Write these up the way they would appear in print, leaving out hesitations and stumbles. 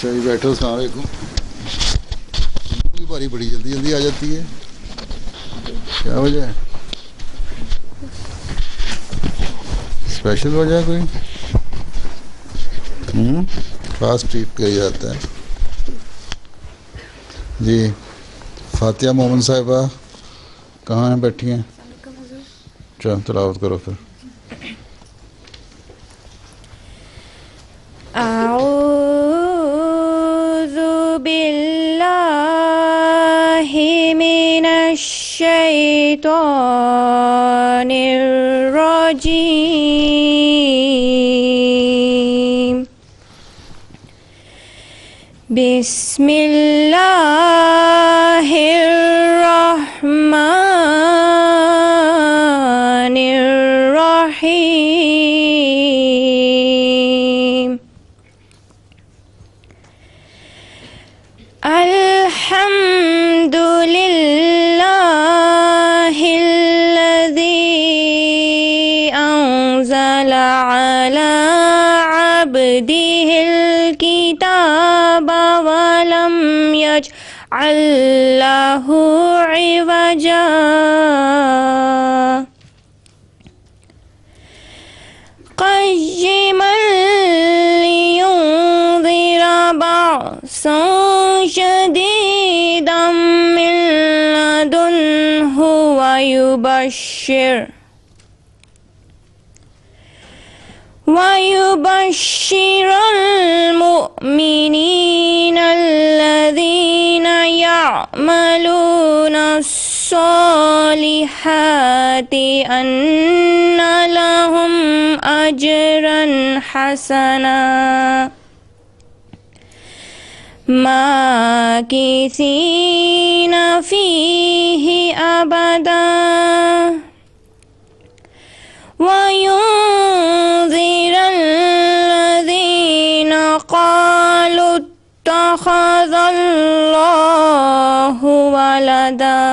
چلیے بیٹھو. السلام علیکم. باری بڑی جلدی جلدی آ جاتی ہے، کیا وجہ ہے؟ اسپیشل وجہ ہے کوئی؟ خاص ٹریٹ کیا جاتا ہے. جی فاتحہ مومن صاحبہ کہاں ہیں؟ بیٹھی ہیں. چلو تلاوت کرو پھر. اعوذ باللہ من الشیطان الرجیم. بسم اللہ الرحمن الرحیم. الحمد للہ الذی انزل علی عبدہ الکتاب ولم یجعل لہ عوجا. قیما لینذر بأسا شدیدا من لدنہ ويبشر المؤمنين الذين يعملون الصالحات أن لهم أجرا حسنا ماكثين فيه أبدا وينذر الذين قالوا اتخذ الله ولدا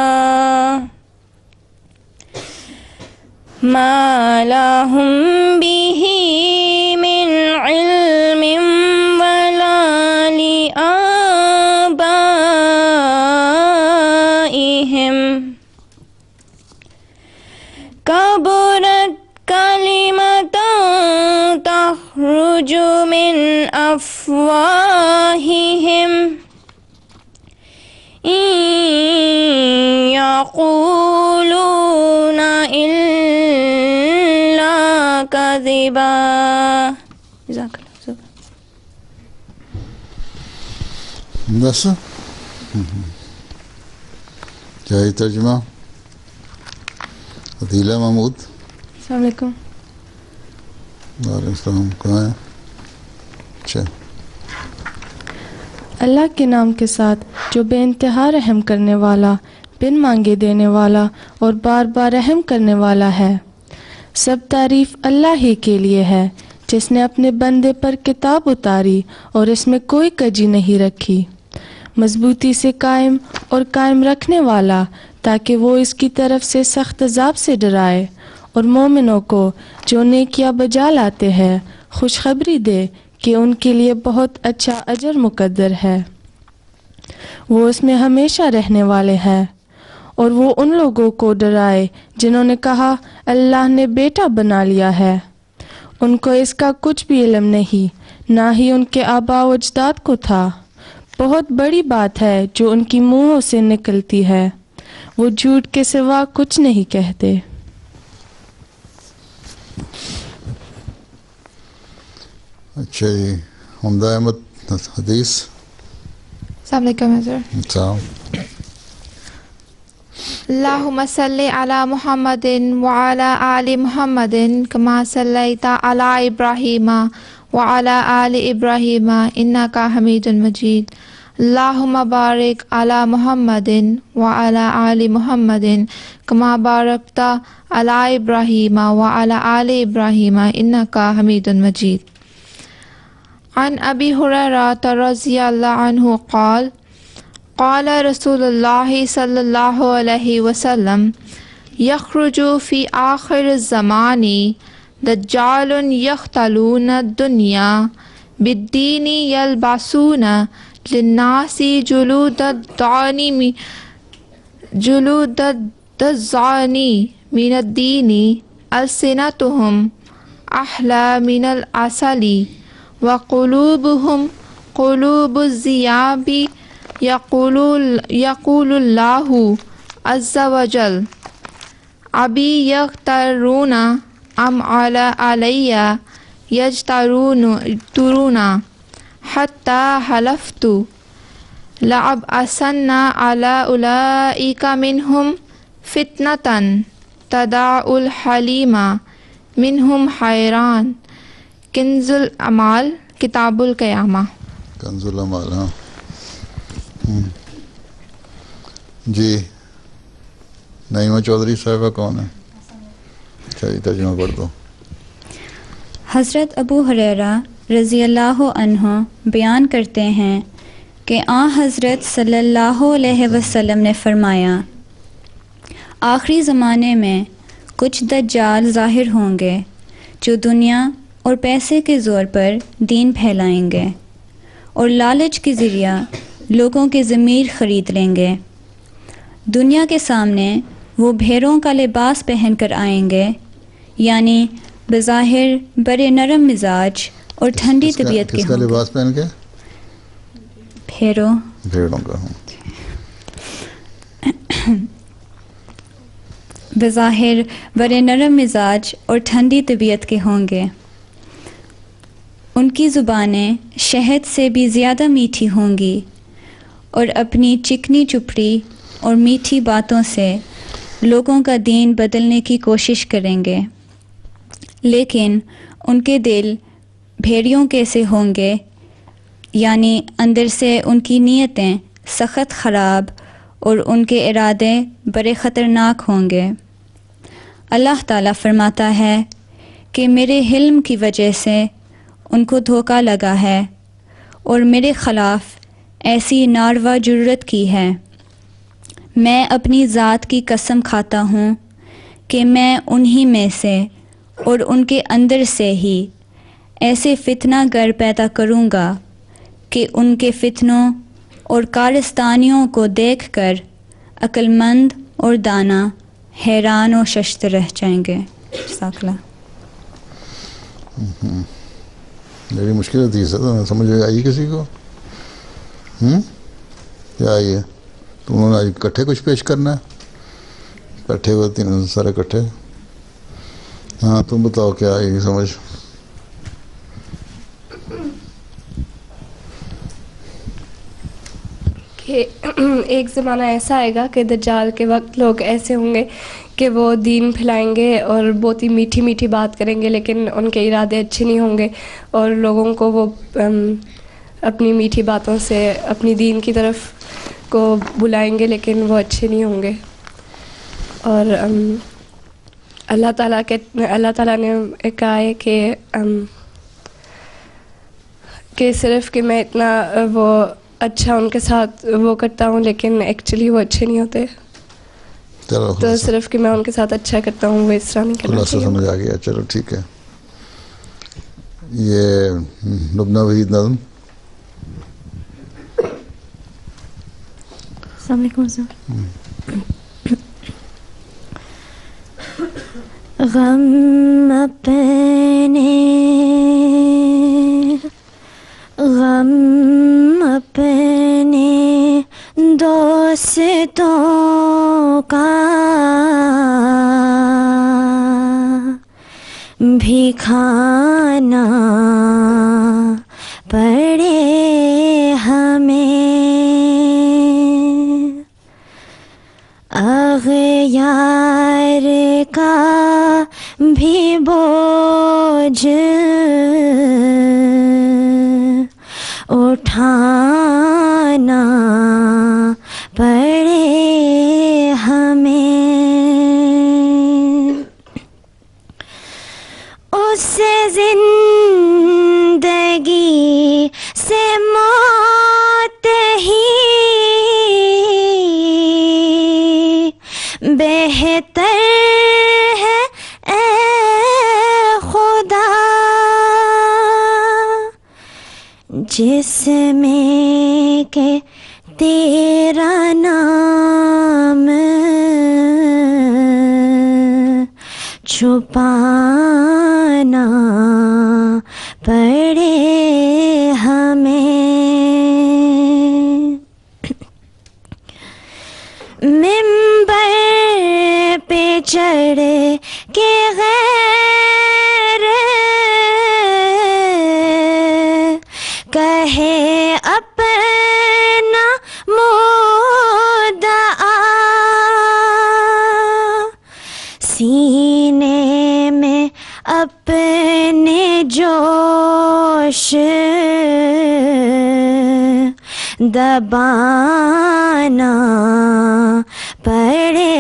ما لهم به من علم ولا لآبائهم كبرت كلمة تخرج من أفواههم إن يقولون إلا كذبا. جزاك الله. بس کیا ہے ترجمہ؟ عدیلہ محمود. السلام علیکم. وعلیکم السلام. کہاں ہیں؟ اچھا. اللہ کے نام کے ساتھ جو بے انتہا رحم کرنے والا، بن مانگے دینے والا اور بار بار رحم کرنے والا ہے. سب تعریف اللہ ہی کے لیے ہے جس نے اپنے بندے پر کتاب اتاری اور اس میں کوئی کجی نہیں رکھی، مضبوطی سے قائم اور قائم رکھنے والا تاکہ وہ اس کی طرف سے سخت عذاب سے ڈرائے اور مومنوں کو جو نیکیاں بجا لاتے ہیں خوشخبری دے کہ ان کے لیے بہت اچھا اجر مقدر ہے. وہ اس میں ہمیشہ رہنے والے ہیں. اور وہ ان لوگوں کو ڈرائے جنہوں نے کہا اللہ نے بیٹا بنا لیا ہے. ان کو اس کا کچھ بھی علم نہیں، نہ ہی ان کے آباء و اجداد کو تھا. بہت بڑی بات ہے جو ان کی منہوں سے نکلتی ہے، وہ جھوٹ کے سوا کچھ نہیں کہتے. اچھا جی. حمدہ احمد حدیث. السلام علیکم حضرت. السلام. اللہم صلی علی محمد وعلی آل محمد کما صلیت علی ابراہیم وعلی آل ابراہیم انک حمید مجید. اللہم بارک علی محمد وعلی آل محمد کما بارکت علی ابراہیم وعلی آل ابراہیم انک حمید مجید. عن ابی ہریرہ رضی اللہ عنہ قال قال رسول اللہ صلی اللہ علیہ وسلم یخرج فی آخر الزمان دجال یختلون الدنیا بالدین یلبسون للناس جلود الضأن من الدین السنتهم احلی من العسل وقلوبهم قلوب الذئاب یقول اللہ عز وجل ابی یخترون ام علی یجترون حتی حلفت لأبعثن علی اولئک منہم فتنة تدع الحلیم منہم حیران. کنز الاعمال کتاب القیامہ. کنز الاعمال. ہاں جی نعیمہ چودھری صاحبہ کون ہے؟ چلیے ترجمہ پڑھ دو. حضرت ابو ہریرہ رضی اللہ عنہ بیان کرتے ہیں کہ آن حضرت صلی اللہ علیہ وسلم نے فرمایا آخری زمانے میں کچھ دجال ظاہر ہوں گے جو دنیا اور پیسے کے زور پر دین پھیلائیں گے اور لالچ کے ذریعہ لوگوں کے ضمیر خرید لیں گے. دنیا کے سامنے وہ بھیڑوں کا لباس پہن کر آئیں گے، یعنی بظاہر بڑے نرم مزاج اور ٹھنڈی طبیعت کے کس کا لباس پہن کے؟ بھیڑوں کا. بظاہر بڑے نرم مزاج اور ٹھنڈی طبیعت کے ہوں گے. ان کی زبانیں شہد سے بھی زیادہ میٹھی ہوں گی اور اپنی چکنی چپڑی اور میٹھی باتوں سے لوگوں کا دین بدلنے کی کوشش کریں گے، لیکن ان کے دل بھیڑیوں کیسے ہوں گے، یعنی اندر سے ان کی نیتیں سخت خراب اور ان کے ارادے بڑے خطرناک ہوں گے. اللہ تعالیٰ فرماتا ہے کہ میرے حلم کی وجہ سے ان کو دھوکہ لگا ہے اور میرے خلاف ایسی ناروا جرت کی ہے. میں اپنی ذات کی قسم کھاتا ہوں کہ میں انہی میں سے اور ان کے اندر سے ہی ایسے فتنہ گر پیدا کروں گا کہ ان کے فتنوں اور کارستانیوں کو دیکھ کر عقل مند اور دانا حیران و ششت رہ جائیں گے. جزاک اللہ. میری مشکل تھی سمجھ آئی کسی کو؟ کیا آئی ہے؟ تو انہوں نے اکٹھے کچھ پیش کرنا ہے؟ بیٹھے ہوئے تینوں سارے اکٹھے. ہاں تم بتاؤ کیا آئی سمجھ؟ کہ ایک زمانہ ایسا آئے گا کہ دجال کے وقت لوگ ایسے ہوں گے کہ وہ دین پھیلائیں گے اور بہت ہی میٹھی میٹھی بات کریں گے، لیکن ان کے ارادے اچھے نہیں ہوں گے اور لوگوں کو وہ اپنی میٹھی باتوں سے اپنی دین کی طرف کو بلائیں گے، لیکن وہ اچھے نہیں ہوں گے. اور اللہ تعالیٰ نے کہا ہے کہ صرف کہ میں اتنا وہ اچھا ان کے ساتھ وہ کرتا ہوں، لیکن ایکچولی وہ اچھے نہیں ہوتے. تو صرف کہ میں ان کے ساتھ اچھا کرتا ہوں، وہ اس طرح نہیں کرنا چاہیے. سمجھ آ گیا. چلو ٹھیک ہے. یہ لبنہ وحید نظم. السلام علیکم سر. غم اپنے دوستوں کا بھی کھانا پڑے ہمیں، اغیار کا بھی بوجھ اٹھانا پڑے ہمیں، اس سے زندگی سے موت ہی بہتر ہے اے خدا، جس میں کہ تیرا نام چھپانا پڑے ہمیں. ممبر پہ چڑھ کے غیر کہے اپنا مدعا، سینے میں اپنے جوش دبانا پڑے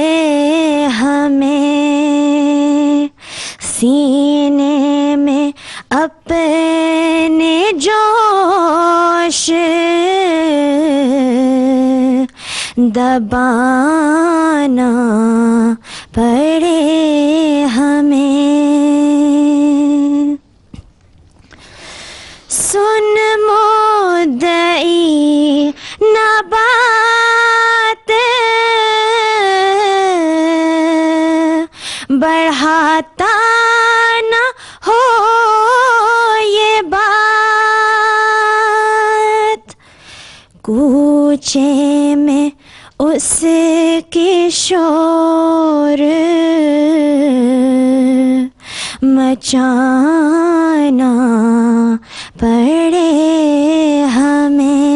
ہمیں، سینے میں اپنے جوش دبانا پڑے ہمیں. سن مدعی نہ بات بڑھاتا نہ ہو یہ بات، کوچے میں اس کے شور مچانا پڑے ہمیں.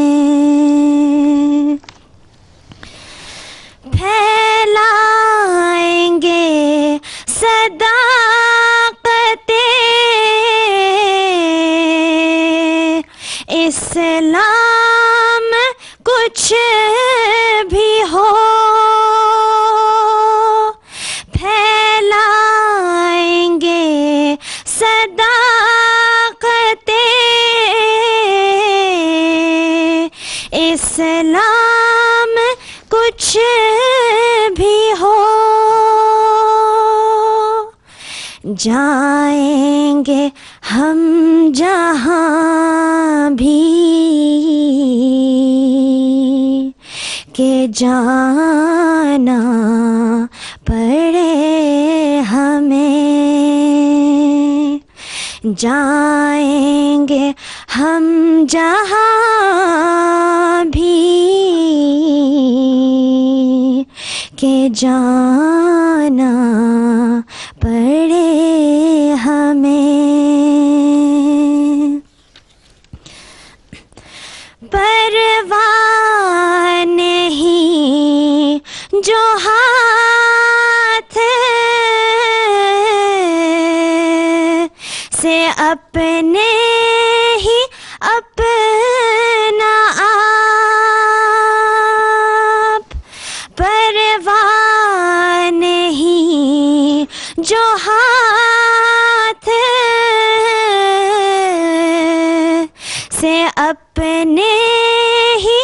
پھیلائیں گے صداقتیں اسلام کچھ بھی ہو، پھیلائیں گے صداقتیں اسلام کچھ بھی ہو، جائیں گے ہم جہاں بھی کہ جانا پڑے ہمیں، جائیں گے ہم جہاں بھی کہ جانا پڑے ہمیں. پرواہ نہیں جو ہاتھ سے اپنے ہی اپنا آپ، پرواہ نہیں جو ہاتھ سے اپنے ہی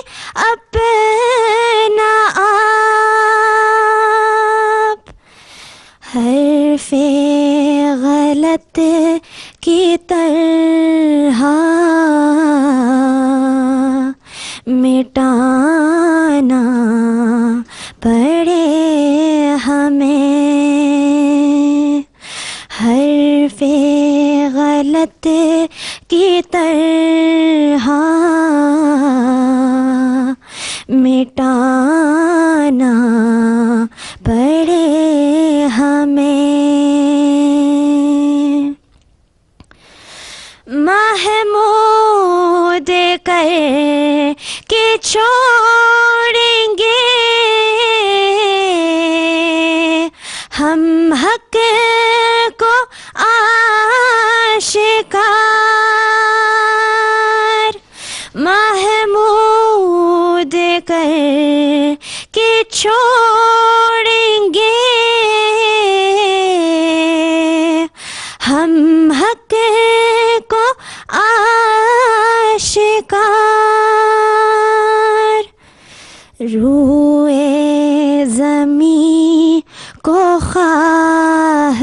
اپنا آپ، حرف غلط کی طرح مٹانا پڑے ہمیں، حرف غلط کی طرح مٹانا پڑے ہمیں. محمود کر کے چھوڑیں گے ہم حق کو آشکار، محمود کر کے چھوڑیں گے ہم حق کو آشکار، روئے زمین کو خواہ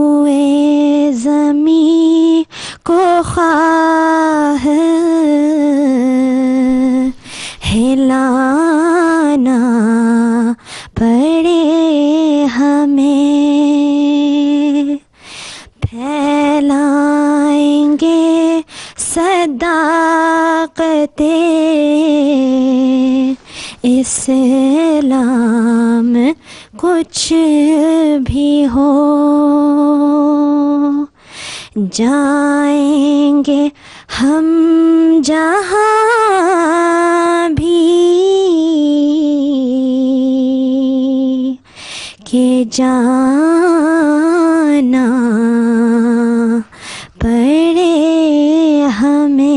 روئے زمین کو خواہ ہلانا پڑے ہمیں، پھیلائیں گے صداقتیں اسلام کچھ بھی ہو، جائیں گے ہم جہاں بھی کہ جانا پڑے ہمیں۔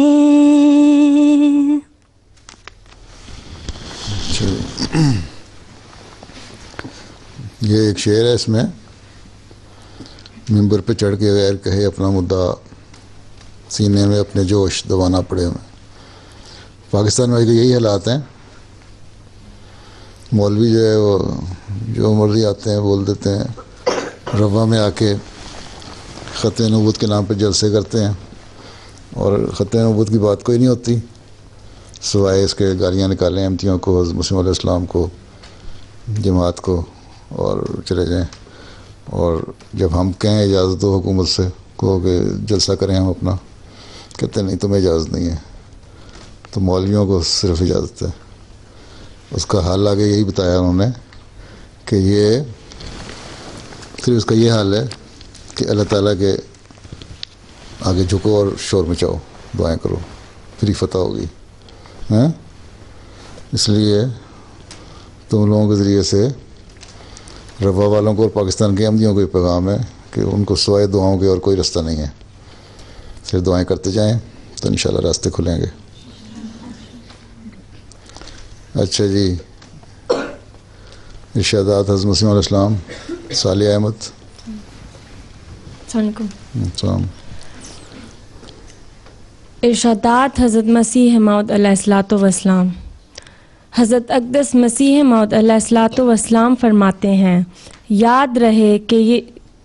یہ ایک شعر ہے، اس میں ممبر پہ چڑھ کے غیر کہے اپنا مدعا سینے میں اپنے جوش دبانا پڑے ہمیں۔ پاکستان میں یہی حالات ہیں، مولوی جو ہے وہ جو مرضی آتے ہیں بول دیتے ہیں، روا میں آ کے ختم نبوت کے نام پہ جلسے کرتے ہیں، اور ختم نبوت کی بات کوئی نہیں ہوتی سوائے اس کے گالیاں نکالیں احمدیوں کو، حضرت مسیح علیہ السلام کو، جماعت کو، اور چلے جائیں۔ اور جب ہم کہیں اجازت دو حکومت سے کہو کہ جلسہ کریں ہم اپنا، کہتے نہیں تمہیں اجازت نہیں ہے، تو مولویوں کو صرف اجازت ہے۔ اس کا حال آگے یہی بتایا انہوں نے کہ یہ صرف اس کا یہ حال ہے کہ اللہ تعالیٰ کے آگے جھکو اور شور مچاؤ، دعائیں کرو، پھر ہی فتح ہوگی۔ ہاں، اس لیے تم لوگوں کے ذریعے سے روا والوں کو اور پاکستان کے احمدیوں کو یہ پیغام ہے کہ ان کو سوائے دعاؤں کے اور کوئی رستہ نہیں ہے، صرف دعائیں کرتے جائیں تو انشاءاللہ راستے کھلیں گے۔ اچھا جی، ارشادات حضرت مسیح علیہ السلام، صالح احمد۔ السلام علیکم۔ السلام۔ ارشادات حضرت مسیح موعود علیہ السلام۔ حضرت اقدس مسیح موعود علیہ السلام فرماتے ہیں، یاد رہے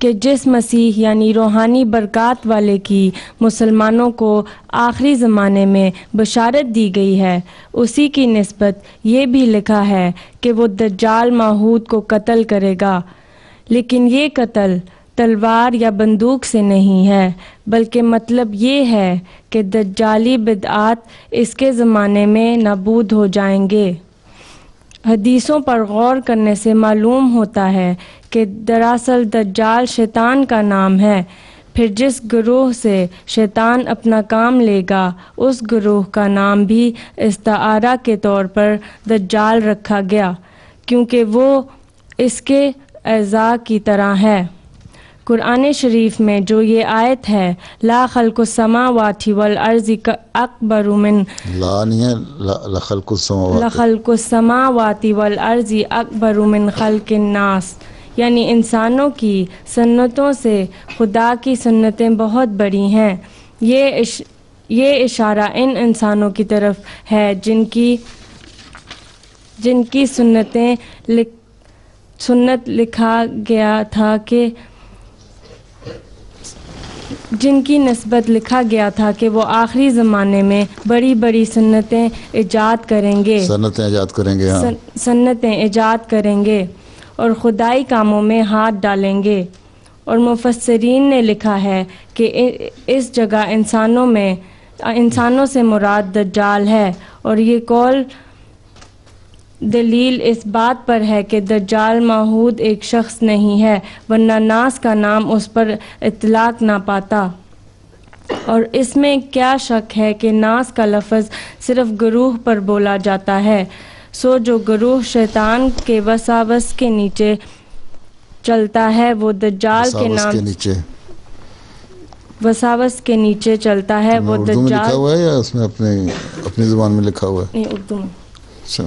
کہ جس مسیح یعنی روحانی برکات والے کی مسلمانوں کو آخری زمانے میں بشارت دی گئی ہے، اسی کی نسبت یہ بھی لکھا ہے کہ وہ دجال ماحود کو قتل کرے گا، لیکن یہ قتل تلوار یا بندوق سے نہیں ہے، بلکہ مطلب یہ ہے کہ دجالی بدعات اس کے زمانے میں نابود ہو جائیں گے۔ حدیثوں پر غور کرنے سے معلوم ہوتا ہے کہ دراصل دجال شیطان کا نام ہے، پھر جس گروہ سے شیطان اپنا کام لے گا اس گروہ کا نام بھی استعارہ کے طور پر دجال رکھا گیا، کیونکہ وہ اس کے اعضاء کی طرح ہے۔ قرآن شریف میں جو یہ آیت ہے، لا خلق السماوات والارض اکبر من لا نہیں ہے، لخلق السماوات، لخلق السماوات والارض اکبر من خلق الناس، یعنی انسانوں کی سنتوں سے خدا کی سنتیں بہت بڑی ہیں۔ یہ اشارہ ان انسانوں کی طرف ہے جن کی سنت لکھا گیا تھا کہ جن کی نسبت لکھا گیا تھا کہ وہ آخری زمانے میں بڑی بڑی سنتیں ایجاد کریں گے، سنتیں ایجاد کریں گے اور خدائی کاموں میں ہاتھ ڈالیں گے۔ اور مفسرین نے لکھا ہے کہ اس جگہ انسانوں سے مراد دجال ہے، اور یہ قول دلیل اس بات پر ہے کہ دجال ماحود ایک شخص نہیں ہے، ورنہ ناس کا نام اس پر اطلاق نہ پاتا۔ اور اس میں کیا شک ہے کہ ناس کا لفظ صرف گروہ پر بولا جاتا ہے، سو جو گروہ شیطان کے وساوس کے نیچے چلتا ہے وہ دجال کے نام وساوس کے نیچے چلتا ہے، وہ اردو میں لکھا ہوا ہے یا اس میں اپنی زبان میں لکھا ہوا ہے؟ نہیں، اردو میں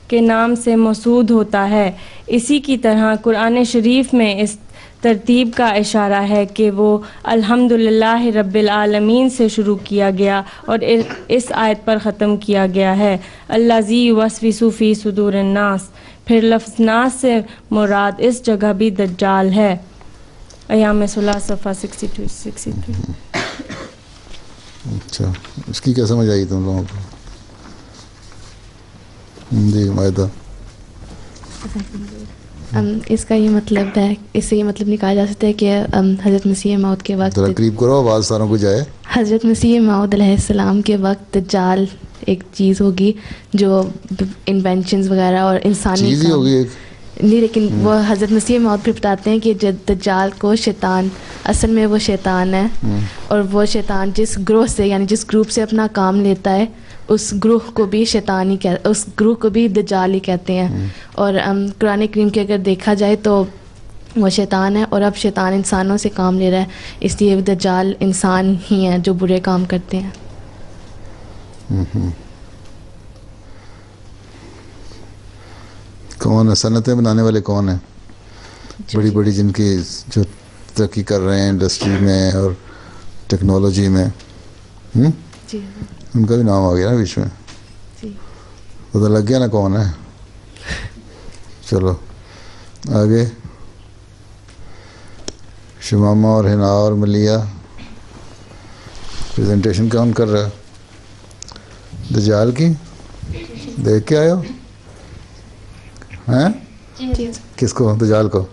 کے نام سے مسعود ہوتا ہے۔ اسی کی طرح قرآن شریف میں اس ترتیب کا اشارہ ہے کہ وہ الحمدللہ رب العالمین سے شروع کیا گیا اور اس آیت پر ختم کیا گیا ہے، الذی یوسوس فی صدور الناس۔ پھر لفظ ناس سے مراد اس جگہ بھی دجال ہے۔ ایام صلح صفحہ 62-63. اچھا اس کی کیا سمجھ آئی تم لوگوں کو؟ جی مائدہ. اس کا یہ مطلب ہے، اس سے یہ مطلب نکالا جا سکتا ہے کہ حضرت مسیح موعود کے وقت، ذرا قریب کرو آواز ساروں کو جائے. حضرت مسیح موعود علیہ السلام کے وقت دجال ایک چیز ہوگی جو انوینشنز وغیرہ اور انسانی چیز ہی ہوگی ایک. نہیں، لیکن وہ حضرت مسیح موعود پہ بتاتے ہیں کہ دجال کو شیطان، اصل میں وہ شیطان ہے، اور وہ شیطان جس گروہ سے یعنی جس گروپ سے اپنا کام لیتا ہے اس گروہ کو بھی شیطان ہی اس گروہ کو بھی دجال ہی کہتے ہیں. اور قرآن کریم کے اگر دیکھا جائے تو وہ شیطان ہے، اور اب شیطان انسانوں سے کام لے رہا ہے، اس لیے دجال انسان ہی ہیں جو برے کام کرتے ہیں. کون ہے صنعتیں بنانے والے؟ کون ہیں بڑی بڑی جن کی جو ترقی کر رہے ہیں انڈسٹری میں اور ٹیکنالوجی میں؟ جی ان کا بھی نام آ گیا نا بیچ میں، جی پتہ لگ گیا نا کون ہے. چلو آگے. شمامہ اور حنا اور ملیہ پریزنٹیشن کون کر رہا ہے؟ دجال کی دیکھ کے آئے ہو ہیں؟ کس کو؟ دجال کو؟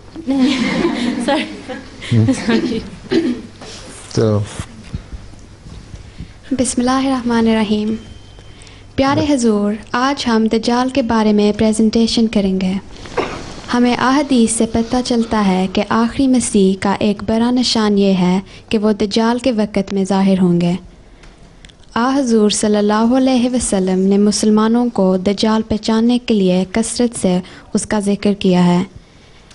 چلو. بسم اللہ الرحمن الرحیم. پیارے حضور، آج ہم دجال کے بارے میں پریزنٹیشن کریں گے. ہمیں احادیث سے پتہ چلتا ہے کہ آخری مسیح کا ایک بڑا نشان یہ ہے کہ وہ دجال کے وقت میں ظاہر ہوں گے. حضور صلی اللہ علیہ وسلم نے مسلمانوں کو دجال پہچاننے کے لیے کثرت سے اس کا ذکر کیا ہے.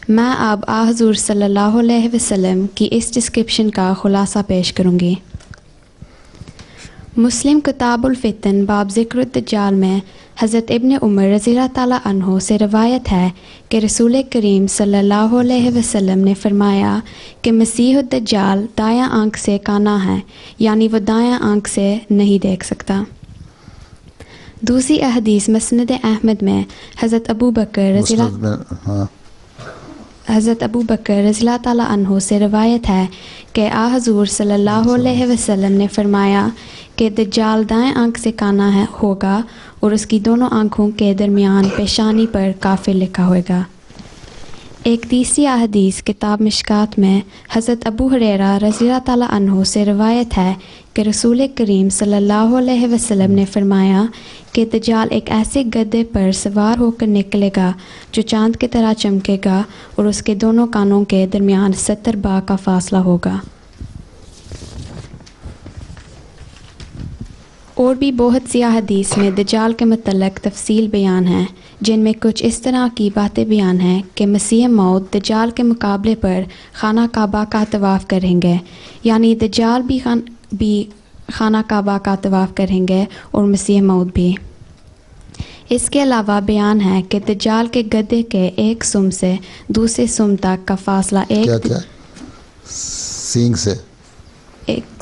میں اب حضور صلی اللہ علیہ وسلم کی اس ڈسکرپشن کا خلاصہ پیش کروں گی. مسلم کتاب الفتن باب ذکر الدجال میں حضرت ابن عمر رضی اللہ تعالیٰ عنہ سے روایت ہے کہ رسول کریم صلی اللہ علیہ وسلم نے فرمایا کہ مسیح الدجال دایاں آنکھ سے کانا ہے، یعنی وہ دایاں آنکھ سے نہیں دیکھ سکتا. دوسری احادیث مسند احمد میں حضرت ابو بکر رضی اللہ تعالیٰ عنہ سے روایت ہے کہ حضور صلی اللہ علیہ وسلم نے فرمایا کہ دجال دائیں آنکھ سے کانا ہوگا اور اس کی دونوں آنکھوں کے درمیان پیشانی پر کافر لکھا ہوئے گا. ایک تیسری احادیث کتاب مشکات میں حضرت ابو ہریرہ رضی اللہ تعالیٰ عنہ سے روایت ہے کہ رسول کریم صلی اللہ علیہ وسلم نے فرمایا کہ دجال ایک ایسے گدھے پر سوار ہو کر نکلے گا جو چاند کی طرح چمکے گا اور اس کے دونوں کانوں کے درمیان 70 با کا فاصلہ ہوگا. اور بھی بہت سی احادیث میں دجال کے متعلق تفصیل بیان ہے، جن میں کچھ اس طرح کی باتیں بیان ہیں کہ مسیح موعود دجال کے مقابلے پر خانہ کعبہ کا طواف کریں گے، یعنی دجال بھی خانہ کعبہ کا طواف کریں گے اور مسیح موعود بھی. اس کے علاوہ بیان ہے کہ دجال کے گدھے کے ایک سم سے دوسرے سم تک کا فاصلہ ایک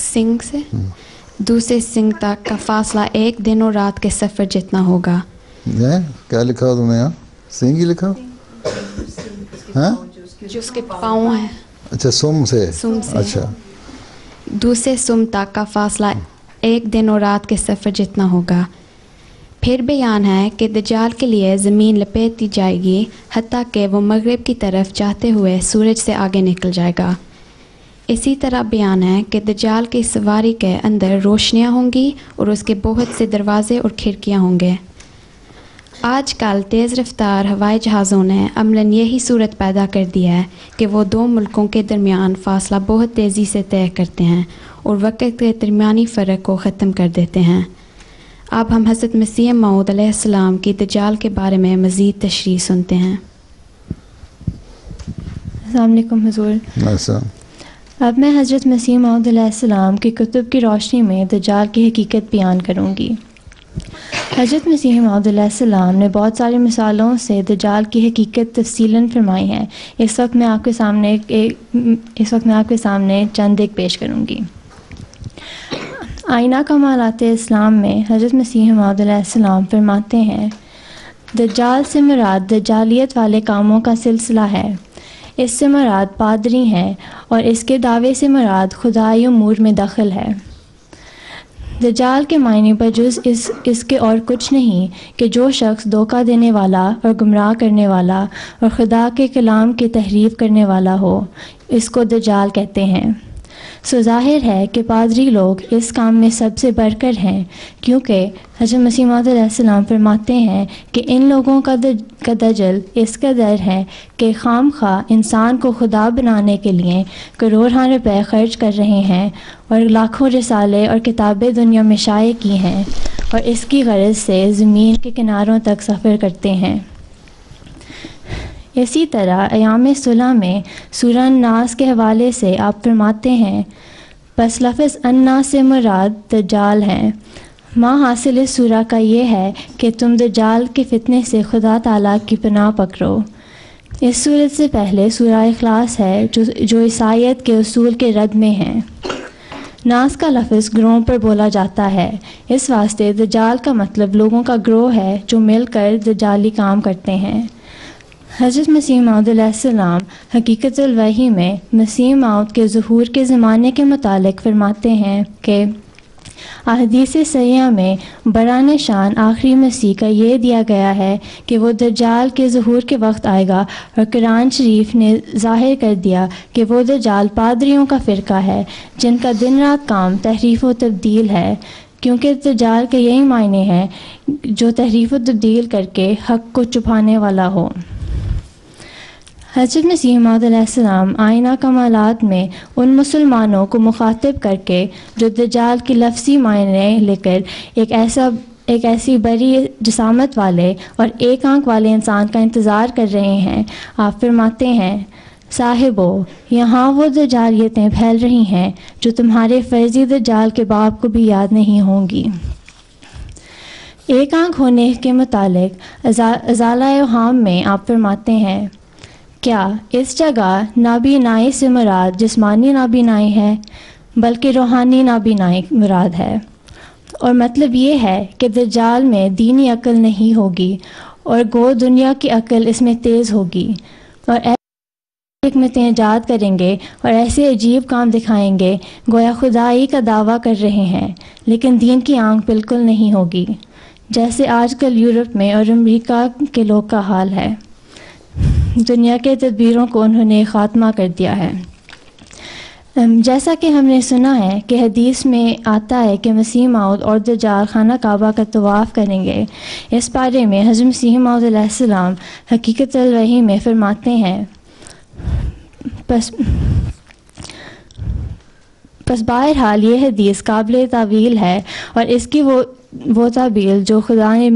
سنگ سے دوسرے سنگ تک کا فاصلہ ایک دن اور رات کے سفر جتنا ہوگا. کیا لکھا ہو تم نے یہاں؟ سنگ ہی لکھا جو اس کے پاؤں ہیں. اچھا سم سے. اچھا. دوسرے سم تک کا فاصلہ ایک دن اور رات کے سفر جتنا ہوگا. پھر بیان ہے کہ دجال کے لیے زمین لپیٹ دی جائے گی حتیٰ کہ وہ مغرب کی طرف جاتے ہوئے سورج سے آگے نکل جائے گا. اسی طرح بیان ہے کہ دجال کی سواری کے اندر روشنیاں ہوں گی اور اس کے بہت سے دروازے اور کھڑکیاں ہوں گے. آج کل تیز رفتار ہوائی جہازوں نے عملاً یہی صورت پیدا کر دی ہے کہ وہ دو ملکوں کے درمیان فاصلہ بہت تیزی سے طے کرتے ہیں اور وقت کے درمیانی فرق کو ختم کر دیتے ہیں. اب ہم حضرت مسیح موعود علیہ السلام کی دجال کے بارے میں مزید تشریح سنتے ہیں. السلام علیکم حضور. اب میں حضرت مسیح موعود علیہ السلام کی کتب کی روشنی میں دجال کی حقیقت بیان کروں گی. حضرت مسیح موعود علیہ السلام نے بہت ساری مثالوں سے دجال کی حقیقت تفصیلاً فرمائی ہے. اس وقت میں آپ کے سامنے چند ایک پیش کروں گی. آئینہ کمالات اسلام میں حضرت مسیح موعود علیہ السلام فرماتے ہیں، دجال سے مراد دجالیت والے کاموں کا سلسلہ ہے. اس سے مراد پادری ہیں اور اس کے دعوے سے مراد خدائی امور میں دخل ہے۔ دجال کے معنی بجز اس کے اور کچھ نہیں کہ جو شخص دھوکہ دینے والا اور گمراہ کرنے والا اور خدا کے کلام کی تحریف کرنے والا ہو، اس کو دجال کہتے ہیں۔ سو ظاہر ہے کہ پادری لوگ اس کام میں سب سے بڑھ کر ہیں، کیونکہ حضرت مسیح موعود علیہ السلام فرماتے ہیں کہ ان لوگوں کا دجل اس قدر ہے کہ خام خواہ انسان کو خدا بنانے کے لیے کروڑوں روپے خرچ کر رہے ہیں اور لاکھوں رسالے اور کتابیں دنیا میں شائع کی ہیں اور اس کی غرض سے زمین کے کناروں تک سفر کرتے ہیں۔ اسی طرح ایام صلح میں سورہ الناس کے حوالے سے آپ فرماتے ہیں، بس لفظ الناس سے مراد دجال ہیں۔ ماں حاصل اس سورہ کا یہ ہے کہ تم دجال کے فتنے سے خدا تعالیٰ کی پناہ پکڑو۔ اس صورت سے پہلے سورہ اخلاص ہے جو عیسائیت کے اصول کے رد میں ہیں۔ ناس کا لفظ گروہ پر بولا جاتا ہے، اس واسطے دجال کا مطلب لوگوں کا گروہ ہے جو مل کر دجالی کام کرتے ہیں۔ حضرت مسیح موعود علیہ السلام حقیقت الوحی میں مسیح موعود کے ظہور کے زمانے کے متعلق فرماتے ہیں کہ احادیث صحیحہ میں بڑا نشان آخری مسیح کا یہ دیا گیا ہے کہ وہ دجال کے ظہور کے وقت آئے گا، اور قرآن شریف نے ظاہر کر دیا کہ وہ دجال پادریوں کا فرقہ ہے جن کا دن رات کام تحریف و تبدیل ہے، کیونکہ دجال کے یہی معنی ہے جو تحریف و تبدیل کر کے حق کو چھپانے والا ہو۔ حضرت مسیح موعود علیہ السلام آئینہ کمالات میں ان مسلمانوں کو مخاطب کر کے جو دجال کی لفظی معنی لے کر ایک ایسی بڑی جسامت والے اور ایک آنکھ والے انسان کا انتظار کر رہے ہیں، آپ فرماتے ہیں، صاحبو یہاں وہ دجالیتیں پھیل رہی ہیں جو تمہارے فرضی دجال کے باپ کو بھی یاد نہیں ہوں گی۔ ایک آنکھ ہونے کے متعلق ازالہ اوہام میں آپ فرماتے ہیں، کیا اس جگہ نابینائی سے مراد جسمانی نابینائی ہے؟ بلکہ روحانی نابینائی مراد ہے، اور مطلب یہ ہے کہ دجال میں دینی عقل نہیں ہوگی اور گو دنیا کی عقل اس میں تیز ہوگی، اور ایسے حکمتیں ایجاد کریں گے اور ایسے عجیب کام دکھائیں گے گویا خدائی کا دعویٰ کر رہے ہیں، لیکن دین کی آنکھ بالکل نہیں ہوگی، جیسے آج کل یورپ میں اور امریکہ کے لوگ کا حال ہے۔ دنیا کے تدبیروں کو انہوں نے خاتمہ کر دیا ہے۔ جیسا کہ ہم نے سنا ہے کہ حدیث میں آتا ہے کہ مسیح موعود اور دجال خانہ کعبہ کا طواف کریں گے، اس بارے میں حضرت مسیح موعود علیہ السلام حقیقت الوحی میں فرماتے ہیں، پس بہرحال یہ حدیث قابل تعویل ہے، اور اس کی وہ تعبیر جو خدا نے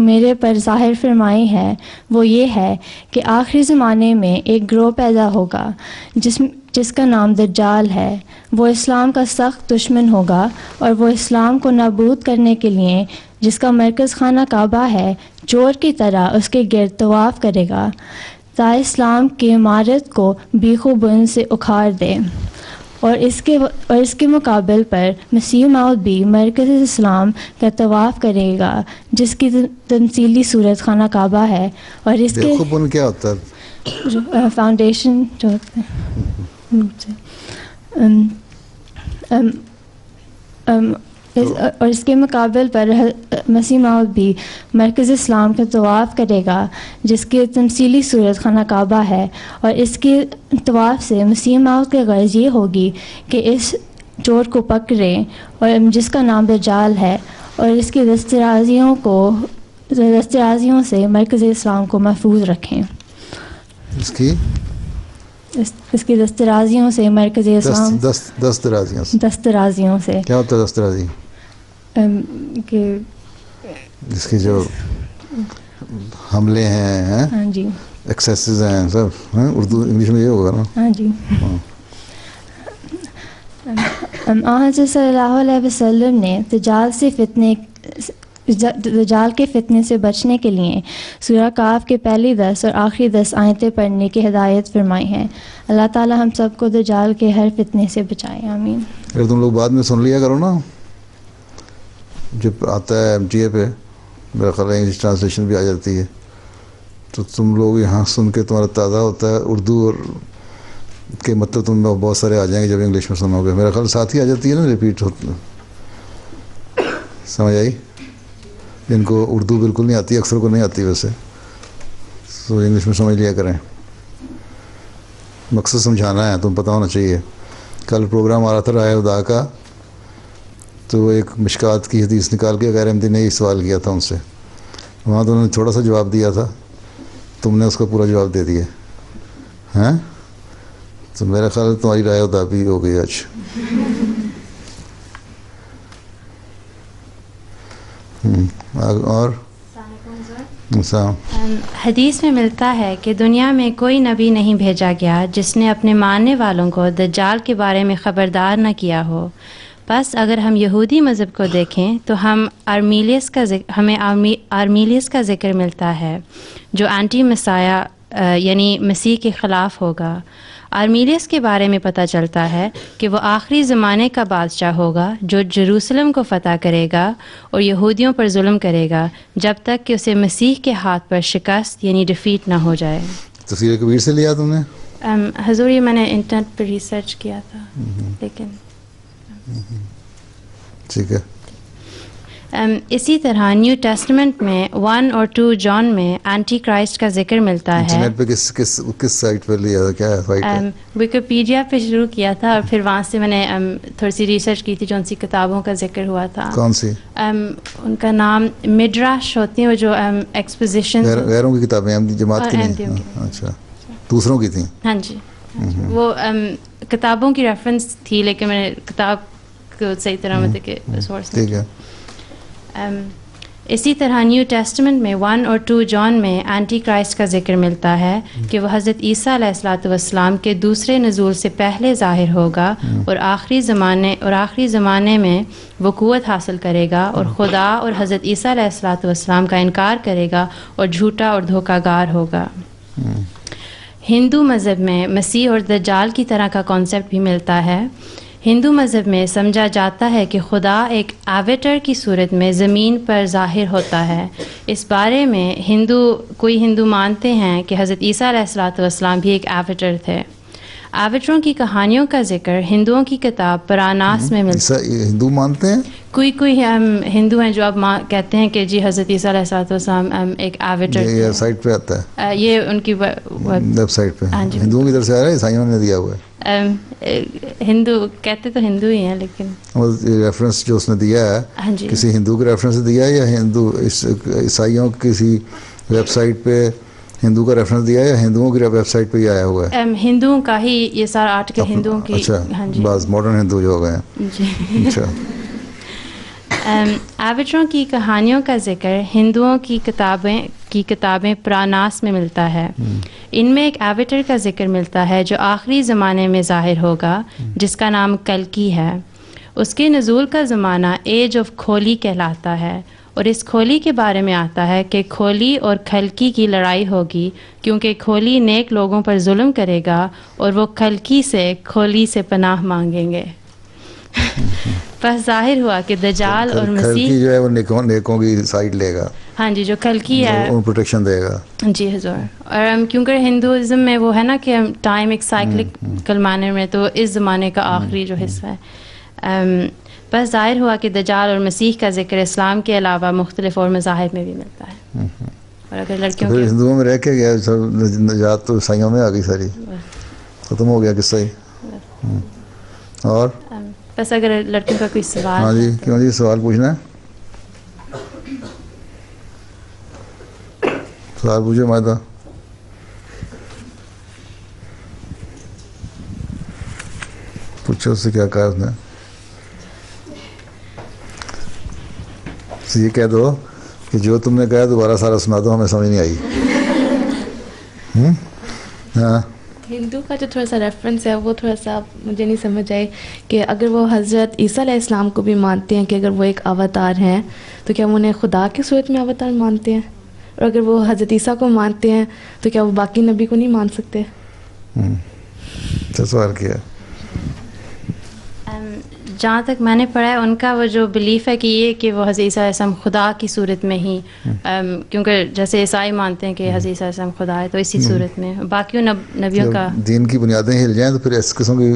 میرے پر ظاہر فرمائی ہے وہ یہ ہے کہ آخری زمانے میں ایک گروہ پیدا ہوگا جس کا نام دجال ہے۔ وہ اسلام کا سخت دشمن ہوگا، اور وہ اسلام کو نابود کرنے کے لیے جس کا مرکز خانہ کعبہ ہے چور کی طرح اس کے گرد طواف کرے گا تا اسلام کی عمارت کو بیخ و بن سے اکھاڑ دے، اور اس کے مقابل پر مسیح موعود بھی مرکز اسلام کا طواف کرے گا جس کی تمثیلی صورت خانہ کعبہ ہے، اور اس کے کیا ہوتا ہے فاؤنڈیشن جو ہوتا ہے، اور اس کے مقابل پر مسیح موعود بھی مرکز اسلام کا طواف کرے گا جس کی تمثیلی صورت خانہ کعبہ ہے، اور اس کے طواف سے مسیح موعود کی غرض یہ ہوگی کہ اس چور کو پکڑیں اور جس کا نام دجال ہے، اور اس کی دسترازیوں سے مرکز اسلام کو محفوظ رکھیں۔ اس کی دسترازیوں سے مرکز اسلام دسترازیوں سے کیا ہوتا ہے دسترازی؟ کہ اس کی جو حملے ہیں، ہاں جی، ایکسیسز ہیں سب، اردو انگلش میں یہ ہوگا نا؟ ہاں جی۔ حضرت صلی اللہ علیہ وسلم نے دجال کے فتنے سے بچنے کے لیے سورہ کہف کے پہلی 10 اور آخری 10 آیتیں پڑھنے کی ہدایت فرمائی ہے۔ اللہ تعالی ہم سب کو دجال کے ہر فتنے سے بچائے، آمین۔ اگر تم لوگ بعد میں سن لیا کرو نا، جب آتا ہے MTA پہ، میرا خیال ہے انگلش ٹرانسلیشن بھی آ جاتی ہے تو تم لوگ یہاں سن کے تمہارا تازہ ہوتا ہے اردو اور کے مطلب تم بہت سارے آ جائیں گے جب انگلش میں سنو گے. میرا خیال ساتھ ہی آ جاتی ہے نا, ریپیٹ ہوتی, سمجھ آئی؟ جن کو اردو بالکل نہیں آتی, اکثر کو نہیں آتی ویسے, تو انگلش میں سمجھ لیا کریں. مقصد سمجھانا ہے, تم پتہ ہونا چاہیے. کل پروگرام آ رہا تھا رائے خدا کا, تو ایک مشکات کی حدیث نکال کے غیر احمدی نے یہ سوال کیا تھا ان سے. وہاں تو انہوں نے تھوڑا سا جواب دیا تھا, تم نے اس کا پورا جواب دے دیا. ہیں تو میرا خیال ہے تمہاری رائے خدا بھی ہو گئی آج. اور حدیث میں ملتا ہے کہ دنیا میں کوئی نبی نہیں بھیجا گیا جس نے اپنے ماننے والوں کو دجال کے بارے میں خبردار نہ کیا ہو. بس اگر ہم یہودی مذہب کو دیکھیں تو ہمیں آرمیلیس کا ذکر ملتا ہے جو اینٹی مسیح یعنی مسیح کے خلاف ہوگا. آرمیلیس کے بارے میں پتہ چلتا ہے کہ وہ آخری زمانے کا بادشاہ ہوگا جو جروسلم کو فتح کرے گا اور یہودیوں پر ظلم کرے گا جب تک کہ اسے مسیح کے ہاتھ پر شکست یعنی ڈیفیٹ نہ ہو جائے. تفسیر کبیر سے لیا تم نے؟ حضور یہ میں نے انٹرنیٹ پہ ریسرچ کیا تھا لیکن ٹھیک ہے. اسی طرح نیو ٹیسٹمنٹ میں 1 اور 2 جان میں اینٹی کرائسٹ کا ذکر ملتا ہے. انٹرنیٹ پہ کس سائٹ پہ لیا تھا, کیا ہے سائٹ ہے؟ ویکیپیڈیا پہ شروع کیا تھا اور پھر وہاں سے میں نے تھوڑی سی ریسرچ کی تھی جو ان سی کتابوں کا ذکر ہوا تھا. کون سی؟ ان کا نام مڈراش ہوتی ہیں, وہ جو ایکسپوزیشن غیروں کی کتابیں جماعت کی نہیں. اچھا, دوسروں کی تھیں. ہاں جی, وہ کتابوں کی ریفرنس تھی لیکن میں نے کتاب کو صحیح طرح مطلب کہ سورس. ٹھیک ہے. اسی طرح نیو ٹیسٹمنٹ میں 1 اور 2 جان میں اینٹی کرائسٹ کا ذکر ملتا ہے کہ وہ حضرت عیسیٰ علیہ الصلوۃ والسلام کے دوسرے نزول سے پہلے ظاہر ہوگا اور آخری زمانے میں وہ قوت حاصل کرے گا اور خدا اور حضرت عیسیٰ علیہ الصلوۃ والسلام کا انکار کرے گا اور جھوٹا اور دھوکہ گار ہوگا. ہندو مذہب میں مسیح اور دجال کی طرح کا کانسیپٹ بھی ملتا ہے. ہندو مذہب میں سمجھا جاتا ہے کہ خدا ایک ایویٹر کی صورت میں زمین پر ظاہر ہوتا ہے. اس بارے میں کوئی ہندو مانتے ہیں کہ حضرت عیسیٰ علیہ الصلوۃ والسلام بھی ایک ایویٹر تھے. ایویٹروں کی کہانیوں کا ذکر ہندوؤں کی کتاب پراناس میں ملتا ہے. ہندو مانتے ہیں, کوئی ہندو ہیں جو اب کہتے ہیں کہ جی حضرت عیسیٰ علیہ الصلوۃ والسلام ایک ایویٹر تھے. یہ سائٹ پہ آتا ہے, یہ ان کی ویب سائٹ پہ ہندوؤں کی طرف سے آ رہا ہے, عیسائیوں نے دیا ہوا ہے. ہندو کہتے تو ہندو ہی ہیں لیکن ریفرنس جو اس نے دیا ہے کسی ہندو کے ریفرنس دیا ہے یا ہندو عیسائیوں کسی ویب سائٹ پہ ہندو کا ریفرنس دیا ہے یا ہندوؤں کی ویب سائٹ پہ ہی آیا ہوا ہے؟ ہندوؤں کا ہی یہ سارا آرٹیکل ہندوؤں کی. اچھا, بعض ماڈرن ہندو جو ہو گئے ہیں. اچھا. ایویٹروں کی کہانیوں کا ذکر ہندوؤں کی کتابیں پراناس میں ملتا ہے. ان میں ایک ایویٹر کا ذکر ملتا ہے جو آخری زمانے میں ظاہر ہوگا جس کا نام کلکی ہے. اس کے نزول کا زمانہ ایج آف کھولی کہلاتا ہے اور اس کھولی کے بارے میں آتا ہے کہ کھولی اور کھلکی کی لڑائی ہوگی کیونکہ کھولی نیک لوگوں پر ظلم کرے گا اور وہ کھلکی سے کھولی سے پناہ مانگیں گے. بس ظاہر ہوا کہ دجال اور مسیح جو ہے وہ نیکوں کی سائڈ لے گا. ہاں جی, جو کلکی ہے ان پروٹیکشن دے گا. جی حضور. اور کیونکہ ہندوازم میں وہ ہے نا کہ ٹائم ایک سائیکلکل مینر میں, تو اس زمانے کا آخری جو حصہ ہے. بس ظاہر ہوا کہ دجال اور مسیح کا ذکر اسلام کے علاوہ مختلف اور مذاہب میں بھی ملتا ہے. اور اگر لڑکیوں کے ہندوؤں میں رہ کے گیا نجات تو عیسائیوں میں آ گئی, ساری ختم ہو گیا قصہ ہی. اور بس اگر لڑکیوں کا کوئی سوال. ہاں جی, کیوں جی سوال پوچھنا ہے؟ سوال پوچھو مائدہ. پوچھو اس سے کیا کہا اس نے. یہ کہہ دو کہ جو تم نے کہا دوبارہ سارا سنا دو, ہمیں سمجھ نہیں آئی. ہاں, ہندو کا جو تھوڑا سا ریفرنس ہے وہ تھوڑا سا مجھے نہیں سمجھ آئے کہ اگر وہ حضرت عیسیٰ علیہ السلام کو بھی مانتے ہیں کہ اگر وہ ایک اوتار ہیں تو کیا وہ انہیں خدا کی صورت میں اوتار مانتے ہیں, اور اگر وہ حضرت عیسیٰ کو مانتے ہیں تو کیا وہ باقی نبی کو نہیں مان سکتے؟ سوال کیا. جہاں تک میں نے پڑھا ہے ان کا وہ جو بلیف ہے کہ یہ کہ وہ حضرت عیسیٰ علیہ السلام خدا کی صورت میں ہی، کیونکہ جیسے عیسائی مانتے ہیں کہ حضرت عیسیٰ علیہ السلام خدا ہے، تو اسی صورت میں باقی نبیوں کا دین کی بنیادیں ہل جائیں تو پھر اس قسم کی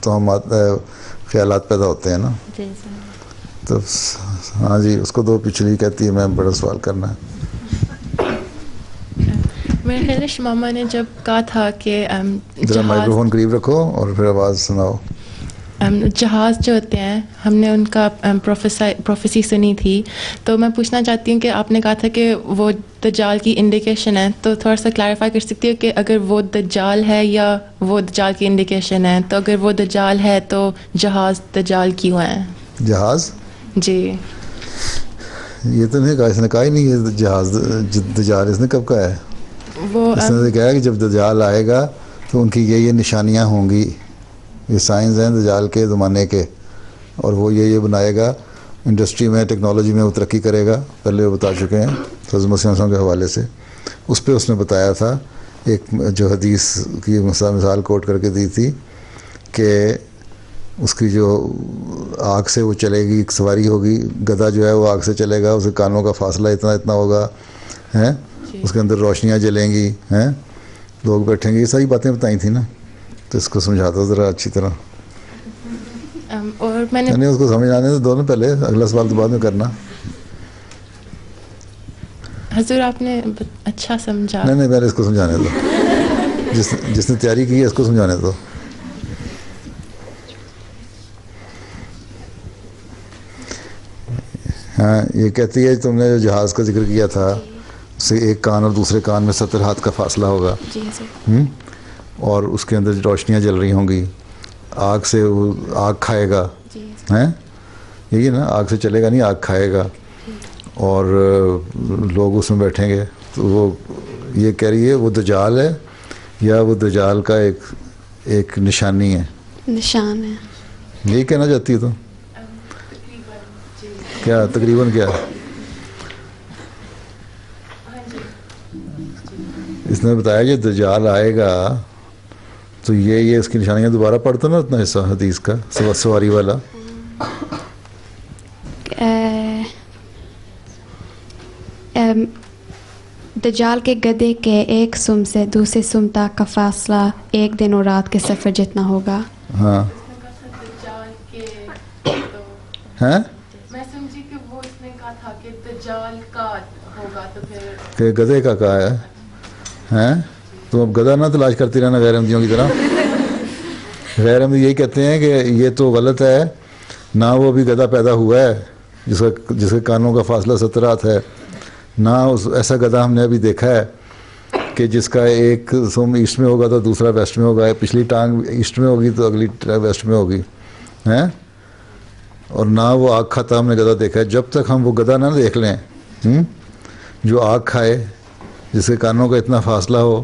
توہمات خیالات پیدا ہوتے ہیں نا. جی تو ہاں جی، اس کو دو پچھلی کہتی ہے میں بڑا سوال کرنا ہے. میرے خیال ہے شماما نے جب کہا تھا کہ ذرا مائکرو فون قریب رکھو اور پھر آواز سناؤ. جہاز جو ہوتے ہیں ہم نے ان کا پروفیسی سنی تھی، تو میں پوچھنا چاہتی ہوں کہ آپ نے کہا تھا کہ وہ دجال کی انڈیکیشن ہے، تو تھوڑا سا کلیریفائی کر سکتی ہو کہ اگر وہ دجال ہے یا وہ دجال کی انڈیکیشن ہے؟ تو اگر وہ دجال ہے تو جہاز دجال کیوں ہے؟ جہاز؟ جی یہ تو نہیں کہا، اس نے کہا ہی نہیں یہ جہاز دجال، اس نے کب کہا ہے؟ وہ اس نے کہا کہ جب دجال آئے گا تو ان کی یہ نشانیاں ہوں گی، یہ سائنس ہیں دجال کے زمانے کے، اور وہ یہ بنائے گا، انڈسٹری میں ٹیکنالوجی میں وہ ترقی کرے گا. پہلے وہ بتا چکے ہیں حضرت مسیح کے حوالے سے. اس پہ اس نے بتایا تھا ایک جو حدیث کی مثال کوٹ کر کے دی تھی کہ اس کی جو آگ سے وہ چلے گی، ایک سواری ہوگی، گدھا جو ہے وہ آگ سے چلے گا، اس کے کانوں کا فاصلہ اتنا ہوگا ہیں، اس کے اندر روشنیاں جلیں گی ہیں، لوگ بیٹھیں گے، یہ ساری باتیں بتائی تھیں نا. تو اس کو سمجھاتا ذرا اچھی طرح، اور میں نے اس کو سمجھ آنے تو دونوں پہلے، اگلا سوال تو بعد میں کرنا. حضور آپ نے اچھا سمجھا. نہیں پہلے اس کو سمجھانے دو، جس نے تیاری کی ہے اس کو سمجھانے دو. ہاں یہ کہتی ہے تم نے جو جہاز کا ذکر کیا تھا اس سے ایک کان اور دوسرے کان میں 70 ہاتھ کا فاصلہ ہوگا، اور اس کے اندر روشنیاں جل رہی ہوں گی، آگ سے وہ آگ کھائے گا، ہیں یہی نا، آگ سے چلے گا نہیں، آگ کھائے گا، اور لوگ اس میں بیٹھیں گے. تو وہ یہ کہہ رہی ہے وہ دجال ہے یا وہ دجال کا ایک نشانی ہے، نشان ہے، یہی کہنا چاہتی ہے تو کیا تقریباً کیا اس نے بتایا کہ دجال آئے گا تو یہ اس کی نشانیاں دوبارہ پڑھتا نا اتنا حصہ حدیث کا سواری والا. دجال کے گدھے کے ایک سم سے دوسرے سم تک کا فاصلہ 1 دن اور رات کے سفر جتنا ہوگا. ہاں ہیں میں سمجھی کہ وہ اس نے کہا تھا کہ دجال کا ہوگا، تو پھر کہ گدھے کا کہا ہے ہیں. تم اب گدھا نہ تلاش کرتی رہنا غیر احمدیوں کی طرح. غیر احمدی یہی کہتے ہیں کہ یہ تو غلط ہے، نہ وہ بھی گدھا پیدا ہوا ہے جس کے کانوں کا فاصلہ 70 ہاتھ ہے، نہ ایسا گدھا ہم نے ابھی دیکھا ہے کہ جس کا ایک سم ایسٹ میں ہوگا تو دوسرا ویسٹ میں ہوگا، پچھلی ٹانگ ایسٹ میں ہوگی تو اگلی ویسٹ میں ہوگی ہیں، اور نہ وہ آگ کھاتا ہم نے گدھا دیکھا ہے. جب تک ہم وہ گدھا نہ دیکھ لیں جو آگ کھائے، جس کے کانوں کا اتنا فاصلہ ہو،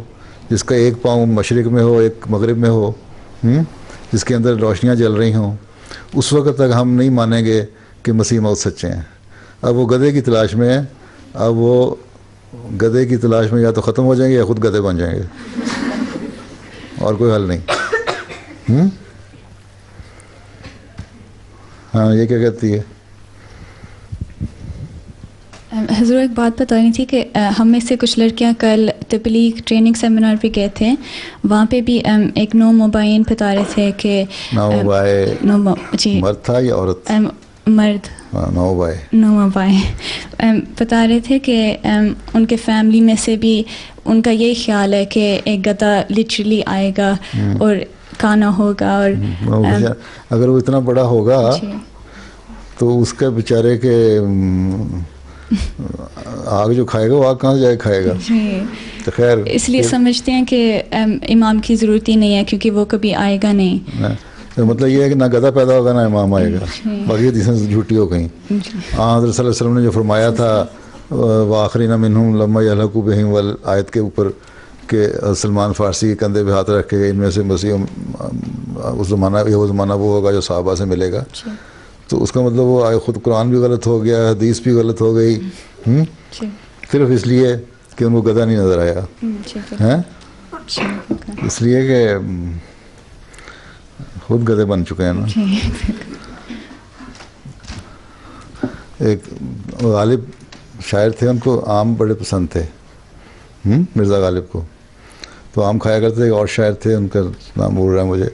جس کا ایک پاؤں مشرق میں ہو ایک مغرب میں ہو، جس کے اندر روشنیاں جل رہی ہوں، اس وقت تک ہم نہیں مانیں گے کہ مسیح موعود سچے ہیں. اب وہ گدھے کی تلاش میں ہے، اب وہ گدھے کی تلاش میں یا تو ختم ہو جائیں گے یا خود گدھے بن جائیں گے، اور کوئی حل نہیں. ہاں یہ کیا کہتی ہے؟ حضور ایک بات بتانی تھی کہ ہم میں سے کچھ لڑکیاں کل تبلیغ ٹریننگ سیمینار پہ گئے تھے، وہاں پہ بھی ایک نو مبین بتا رہے تھے کہ جی مرد تھا یا عورت؟ مرد. نو مبین بتا رہے تھے کہ ان کے فیملی میں سے بھی ان کا یہی خیال ہے کہ ایک گدھا لٹرلی آئے گا اور کھانا ہوگا، اور اگر وہ اتنا بڑا ہوگا تو اس کے بیچارے کے آگ جو کھائے گا وہ آگ کہاں سے جائے کھائے گا. تو خیر اس لیے سمجھتے ہیں کہ امام کی ضرورت ہی نہیں ہے کیونکہ وہ کبھی آئے گا نہیں. مطلب یہ ہے کہ نہ گدھا پیدا ہوگا نہ امام آئے گا، باقی حدیثیں جھوٹی ہو گئیں. حضرت صلی اللہ علیہ وسلم نے جو فرمایا تھا وآخرین منہم لما یلحقوا بہم آیت کے اوپر کہ سلمان فارسی کے کندھے پہ ہاتھ رکھ کے ان میں سے مسیح اس زمانہ وہ زمانہ وہ ہوگا جو صحابہ سے ملے گا. تو اس کا مطلب وہ خود قرآن بھی غلط ہو گیا، حدیث بھی غلط ہو گئی، صرف اس لیے کہ ان کو گدھا نہیں نظر آیا. اس لیے کہ خود گدھے بن چکے ہیں نا. ایک غالب شاعر تھے, ان کو آم بڑے پسند تھے, مرزا غالب کو, تو آم کھایا کرتے تھے. اور شاعر تھے, ان کا نام بول رہا ہے مجھے,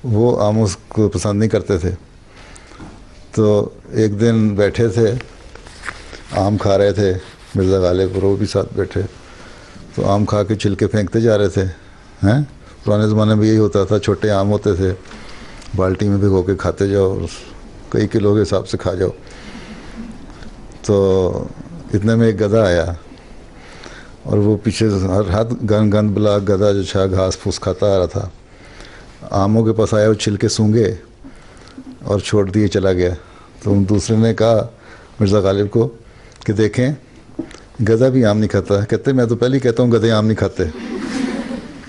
وہ آم اس کو پسند نہیں کرتے تھے. تو ایک دن بیٹھے تھے, آم کھا رہے تھے مرزا غالب, اور وہ بھی ساتھ بیٹھے, تو آم کھا کے چھلکے پھینکتے جا رہے تھے. پرانے زمانے میں یہی ہوتا تھا, چھوٹے آم ہوتے تھے, بالٹی میں بھگو کے کھاتے جاؤ, کئی کلو کے حساب سے کھا جاؤ. تو اتنے میں ایک گدھا آیا, اور وہ پیچھے ہر ہاتھ گند بلا گدھا جو چھا گھاس پھوس کھاتا آ رہا تھا. آموں کے پاس آیا, وہ چھلکے سونگے اور چھوڑ دیے, چلا گیا. تو دوسرے نے کہا مرزا غالب کو کہ دیکھیں گدھا بھی آم نہیں کھاتا. کہتے میں تو پہلے ہی کہتا ہوں گدھے آم نہیں کھاتے.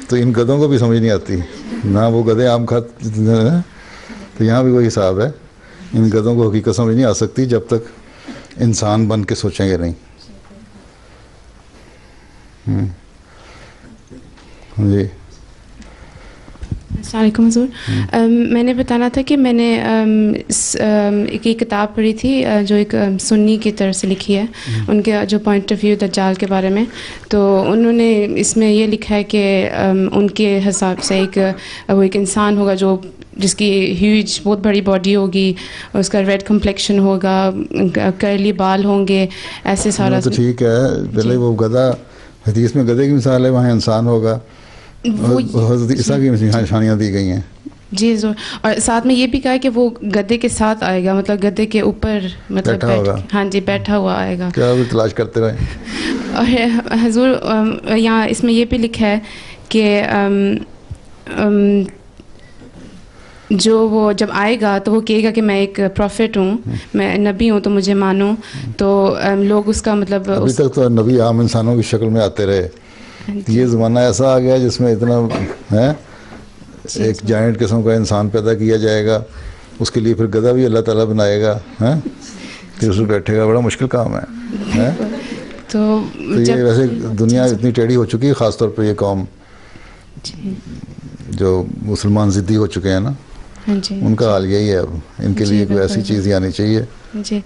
تو ان گدھوں کو بھی سمجھ نہیں آتی, نہ وہ گدھے آم کھاتے. تو یہاں بھی وہی حساب ہے, ان گدھوں کو حقیقت سمجھ نہیں آ سکتی جب تک انسان بن کے سوچیں گے نہیں. جی السلام علیکم حضور. میں نے بتانا تھا کہ میں نے ایک کتاب پڑھی تھی جو ایک سنی کی طرف سے لکھی ہے, ان کے جو پوائنٹ آف ویو دجال کے بارے میں. تو انہوں نے اس میں یہ لکھا ہے کہ ان کے حساب سے وہ ایک انسان ہوگا جو جس کی ہیوج بہت بڑی باڈی ہوگی, اور اس کا ریڈ کمپلیکشن ہوگا, کرلی بال ہوں گے, ایسے سارا. تو ٹھیک ہے, پہلے وہ گدھا, حدیث میں گدھے کی مثال ہے, وہاں انسان ہوگا. حضرت عیسیٰ کی نشانیاں دی گئی ہیں. جی ضرور. اور ساتھ میں یہ بھی کہا کہ وہ گدھے کے ساتھ آئے گا, مطلب گدھے کے اوپر مطلب ہاں جی بیٹھا ہوا آئے گا. کیا تلاش کرتے رہے. اور حضور یہاں اس میں یہ بھی لکھا ہے کہ جو وہ جب آئے گا تو وہ کہے گا کہ میں ایک پروفٹ ہوں, میں نبی ہوں, تو مجھے مانو. تو لوگ اس کا مطلب ابھی تک تو نبی عام انسانوں کی شکل میں آتے رہے. یہ زمانہ ایسا آ گیا جس میں اتنا ہے, ایک جائنٹ قسم کا انسان پیدا کیا جائے گا, اس کے لیے پھر گدھا بھی اللہ تعالیٰ بنائے گا, پھر اس میں بیٹھے گا. بڑا مشکل کام ہے. تو یہ ویسے دنیا اتنی ٹیڑھی ہو چکی ہے, خاص طور پہ یہ قوم جو مسلمان ضدی ہو چکے ہیں نا, ان کا حال یہی ہے. اب ان کے لیے کوئی ایسی چیز ہی آنی چاہیے. جی.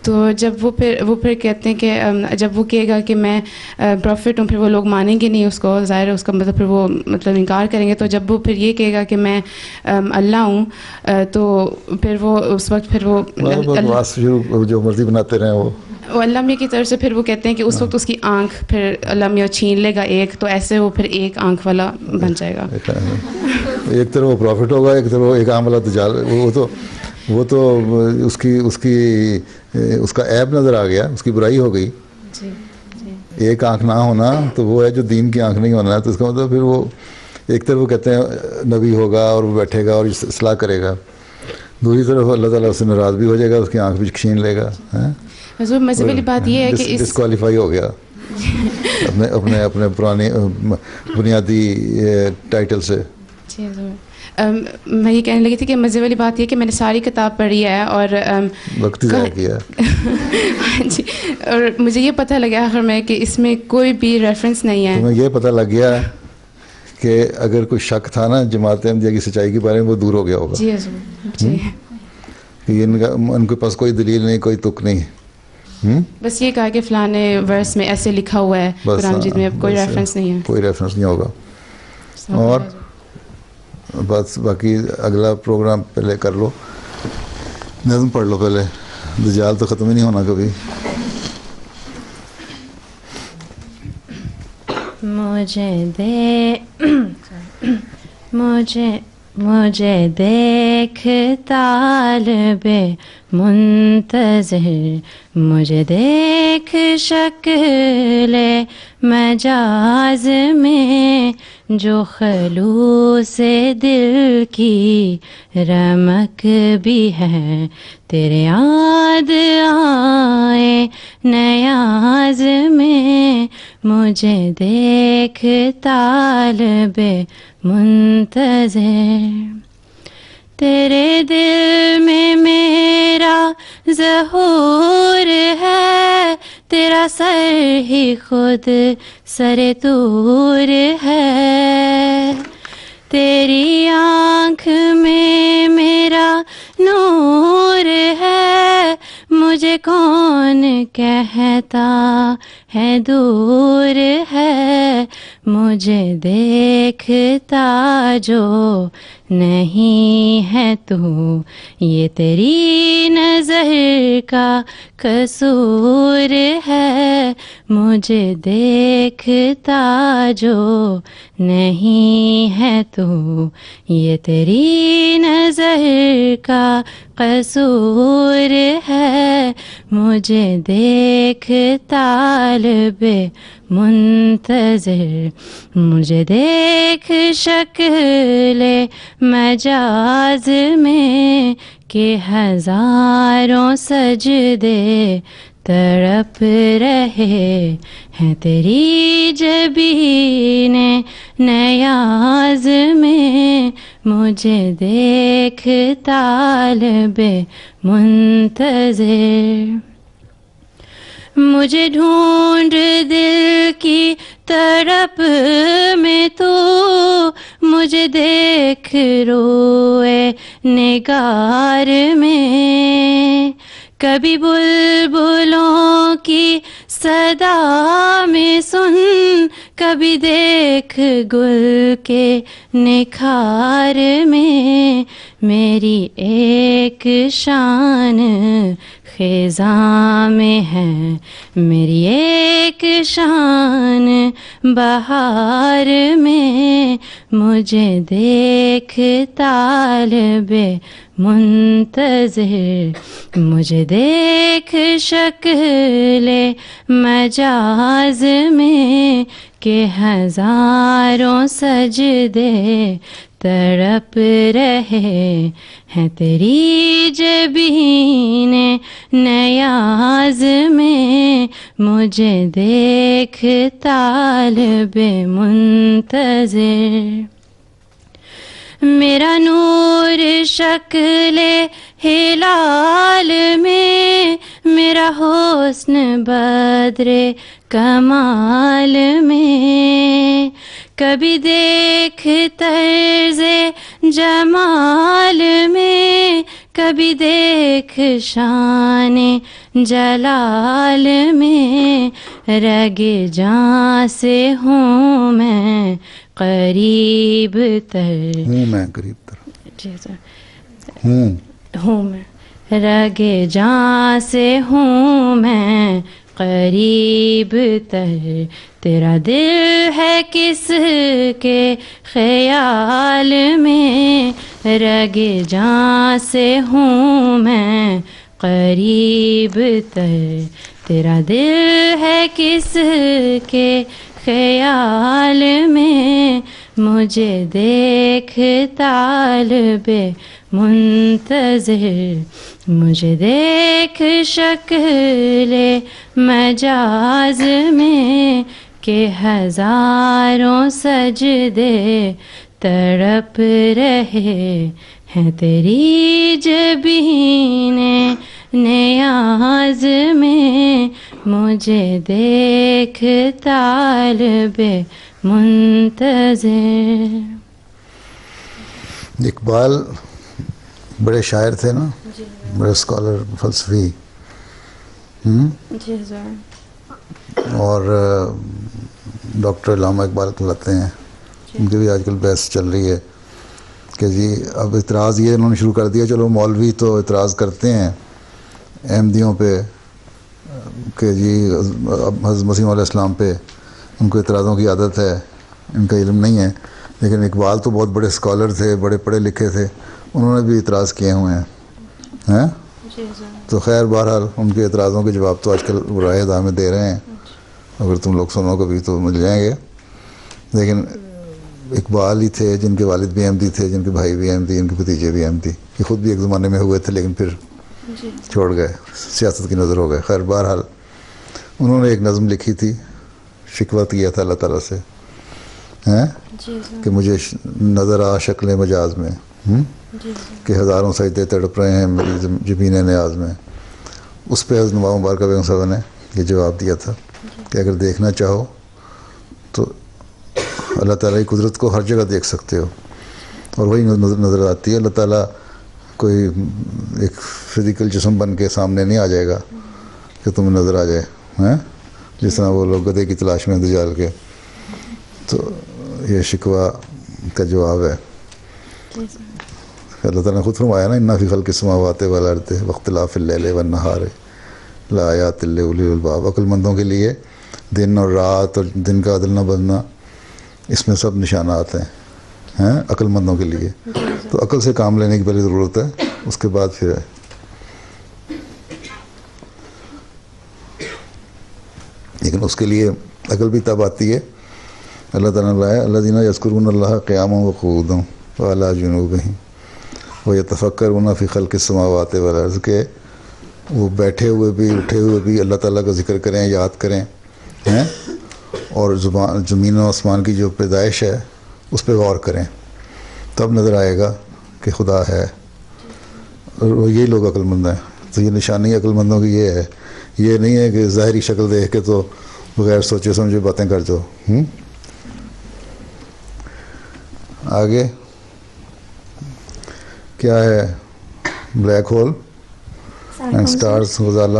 تو جب وہ پھر کہتے ہیں کہ جب وہ کہے گا کہ میں پروفٹ ہوں, پھر وہ لوگ مانیں گے نہیں اس کو, ظاہر ہے اس کا مطلب پھر وہ مطلب انکار کریں گے. تو جب وہ پھر یہ کہے گا کہ میں اللہ ہوں, تو پھر وہ اس وقت پھر وہ جو مرضی بناتے رہیں وہ اللہ میاں کی طرف سے پھر وہ کہتے ہیں کہ اس وقت اس کی آنکھ پھر اللہ میاں چھین لے گا ایک, تو ایسے وہ پھر ایک آنکھ والا بن جائے گا. ایک طرف وہ پروفٹ ہوگا, ایک طرف وہ ایک آنکھ والا دجال. وہ تو اس کا عیب نظر آ گیا, اس کی برائی ہو گئی. ایک آنکھ نہ ہونا تو وہ ہے جو دین کی آنکھ نہیں ہونا ہے. تو اس کا مطلب پھر وہ ایک طرف وہ کہتے ہیں نبی ہوگا اور وہ بیٹھے گا اور اصلاح کرے گا, دوسری طرف اللہ تعالیٰ اس سے ناراض بھی ہو جائے گا, اس کی آنکھ بھی چھین لے گا. حضور مزے والی بات یہ ہے کہ ڈسکوالیفائی ہو گیا اپنے پرانے بنیادی ٹائٹل سے. جی حضور. میں یہ کہنے لگی تھی کہ مزے والی بات یہ کہ میں نے ساری کتاب پڑھی ہے اور وقت ضائع کیا. جی, اور مجھے یہ پتہ لگا آخر میں کہ اس میں کوئی بھی ریفرنس نہیں ہے. تمہیں یہ پتہ لگ گیا کہ اگر کوئی شک تھا نا جماعت احمدیہ کی سچائی کے بارے میں, وہ دور ہو گیا ہوگا. جی حضور. جی. ان کے پاس کوئی دلیل نہیں, کوئی تک نہیں. بس یہ کہا کہ فلانے ورس میں ایسے لکھا ہوا ہے قرآن مجید میں, کوئی ریفرنس نہیں ہے. کوئی ریفرنس نہیں ہوگا. اور بس باقی اگلا پروگرام پہلے کر لو, نظم پڑھ لو پہلے. دجال تو ختم ہی نہیں ہونا کبھی. مجھے دیکھ طالب منتظر, مجھے دیکھ شکل مجاز میں, جو خلوص دل کی رمق بھی ہے, تیرے یاد آئے نیاز میں. مجھے دیکھ طالب منتظر, تیرے دل میں میرا ظہور ہے, تیرا سر ہی خود سر طور ہے, تیری آنکھ میں میرا نور ہے، مجھے کون کہتا ہے دور ہے، مجھے دیکھتا جو نہیں ہے تو، یہ تیری نظر کا قصور ہے، مجھے دیکھتا جو نہیں ہے تو، یہ تیری نظر کا قصور ہے، مجھے دیکھ طالب منتظر، مجھے دیکھ شکل مجاز میں کہ ہزاروں سجدے تڑپ رہے ہیں تیری جبین نیاز میں، مجھے دیکھ طالب منتظر، مجھے ڈھونڈ دل کی طرف میں تو، مجھے دیکھ روئے نگار میں، کبھی بلبلوں کی صدا میں سن، کبھی دیکھ گل کے نکھار میں، میری ایک شان خزاں میں ہے، میری ایک شان بہار میں، مجھے دیکھ طالب منتظر، مجھے دیکھ شکل مجاز میں کہ ہزاروں سجدے تڑپ رہے ہیں تیری جبین نیاز میں، مجھے دیکھ طالب منتظر، میرا نور شکل ہلال میں، میرا حسن بدر کمال میں، کبھی دیکھ طرز جمال میں، کبھی دیکھ شان جلال میں، رگ جاں سے ہوں میں قریب تر، ہوں میں قریب تر، جی سر، ہوں میں رگ جاں سے ہوں میں قریب تر، تیرا دل ہے کس کے خیال میں، رگ جاں سے ہوں میں قریب تر، تیرا دل ہے کس کے خیال میں، مجھے دیکھ طالب منتظر، مجھے دیکھ شکل مجاز میں کہ ہزاروں سجدے تڑپ رہے ہیں تیری جبین نیاز میں، مجھے دیکھ طالب منتظر۔ اقبال بڑے شاعر تھے نا، بڑے اسکالر، فلسفی، اور ڈاکٹر علامہ اقبال کہلاتے ہیں، ان کی بھی آج کل بحث چل رہی ہے کہ جی اب اعتراض یہ انہوں نے شروع کر دیا، چلو مولوی تو اعتراض کرتے ہیں احمدیوں پہ کہ جی حضرت مسیح علیہ السلام پہ ان کو اعتراضوں کی عادت ہے، ان کا علم نہیں ہے، لیکن اقبال تو بہت بڑے اسکالر تھے، بڑے پڑھے لکھے تھے، انہوں نے بھی اعتراض کیے ہوئے ہیں، تو خیر بہرحال ان کے اعتراضوں کے جواب تو آج کل راہ ہدایت میں دے رہے ہیں، اگر تم لوگ سنو کبھی تو مل جائیں گے۔ لیکن اقبال ہی تھے جن کے والد بھی احمدی تھے، جن کے بھائی بھی احمدی، ان کے بھتیجے بھی احمدی، یہ خود بھی ایک زمانے میں ہوئے تھے لیکن پھر چھوڑ گئے، سیاست کی نظر ہو گئے۔ خیر بہرحال انہوں نے ایک نظم لکھی تھی، شکوہ کیا تھا اللہ تعالیٰ سے کہ مجھے نظر آ شکل مجاز میں کہ ہزاروں سجدے تڑپ رہے ہیں میری جبین نیاز میں۔ اس پہ حضرت نواب مبارکہ بیگم صاحبہ نے یہ جواب دیا تھا کہ اگر دیکھنا چاہو تو اللہ تعالیٰ کی قدرت کو ہر جگہ دیکھ سکتے ہو، اور وہی نظر آتی ہے. اللہ تعالیٰ کوئی ایک فزیکل جسم بن کے سامنے نہیں آ جائے گا کہ تمہیں نظر آ جائے ہیں جس طرح وہ لوگ گدھے کی تلاش میں دجال کے. تو یہ شکوہ کا جواب ہے. اللہ تعالیٰ نے خود فرمایا نا انا فی خلق السماوات والارض واختلاف اللیل والنہار لآیات لأولی الالباب. عقل مندوں کے لیے دن اور رات اور دن کا عدل نہ بدلنا اس میں سب نشانات ہیں عقل مندوں کے لیے. تو عقل سے کام لینے کی پہلے ضرورت ہے, اس کے بعد پھر ہے. لیکن اس کے لیے عقل بھی تب آتی ہے. اللہ تعالیٰ نے لایا الذین یذکرون اللہ قیاما وقعودا وعلی جنوبہم ویتفکرون فی خلق السماوات والارض, کہ وہ بیٹھے ہوئے بھی اٹھے ہوئے بھی اللہ تعالیٰ کا ذکر کریں, یاد کریں اور زمین و آسمان کی جو پیدائش ہے اس پہ غور کریں, تب نظر آئے گا کہ خدا ہے. اور یہی لوگ عقل مند ہیں. تو یہ نشانی عقل مندوں کی یہ ہے, یہ نہیں ہے کہ ظاہری شکل دیکھ کے تو بغیر سوچے سمجھے باتیں کر دو. آگے کیا ہے black hole and stars Ghazala.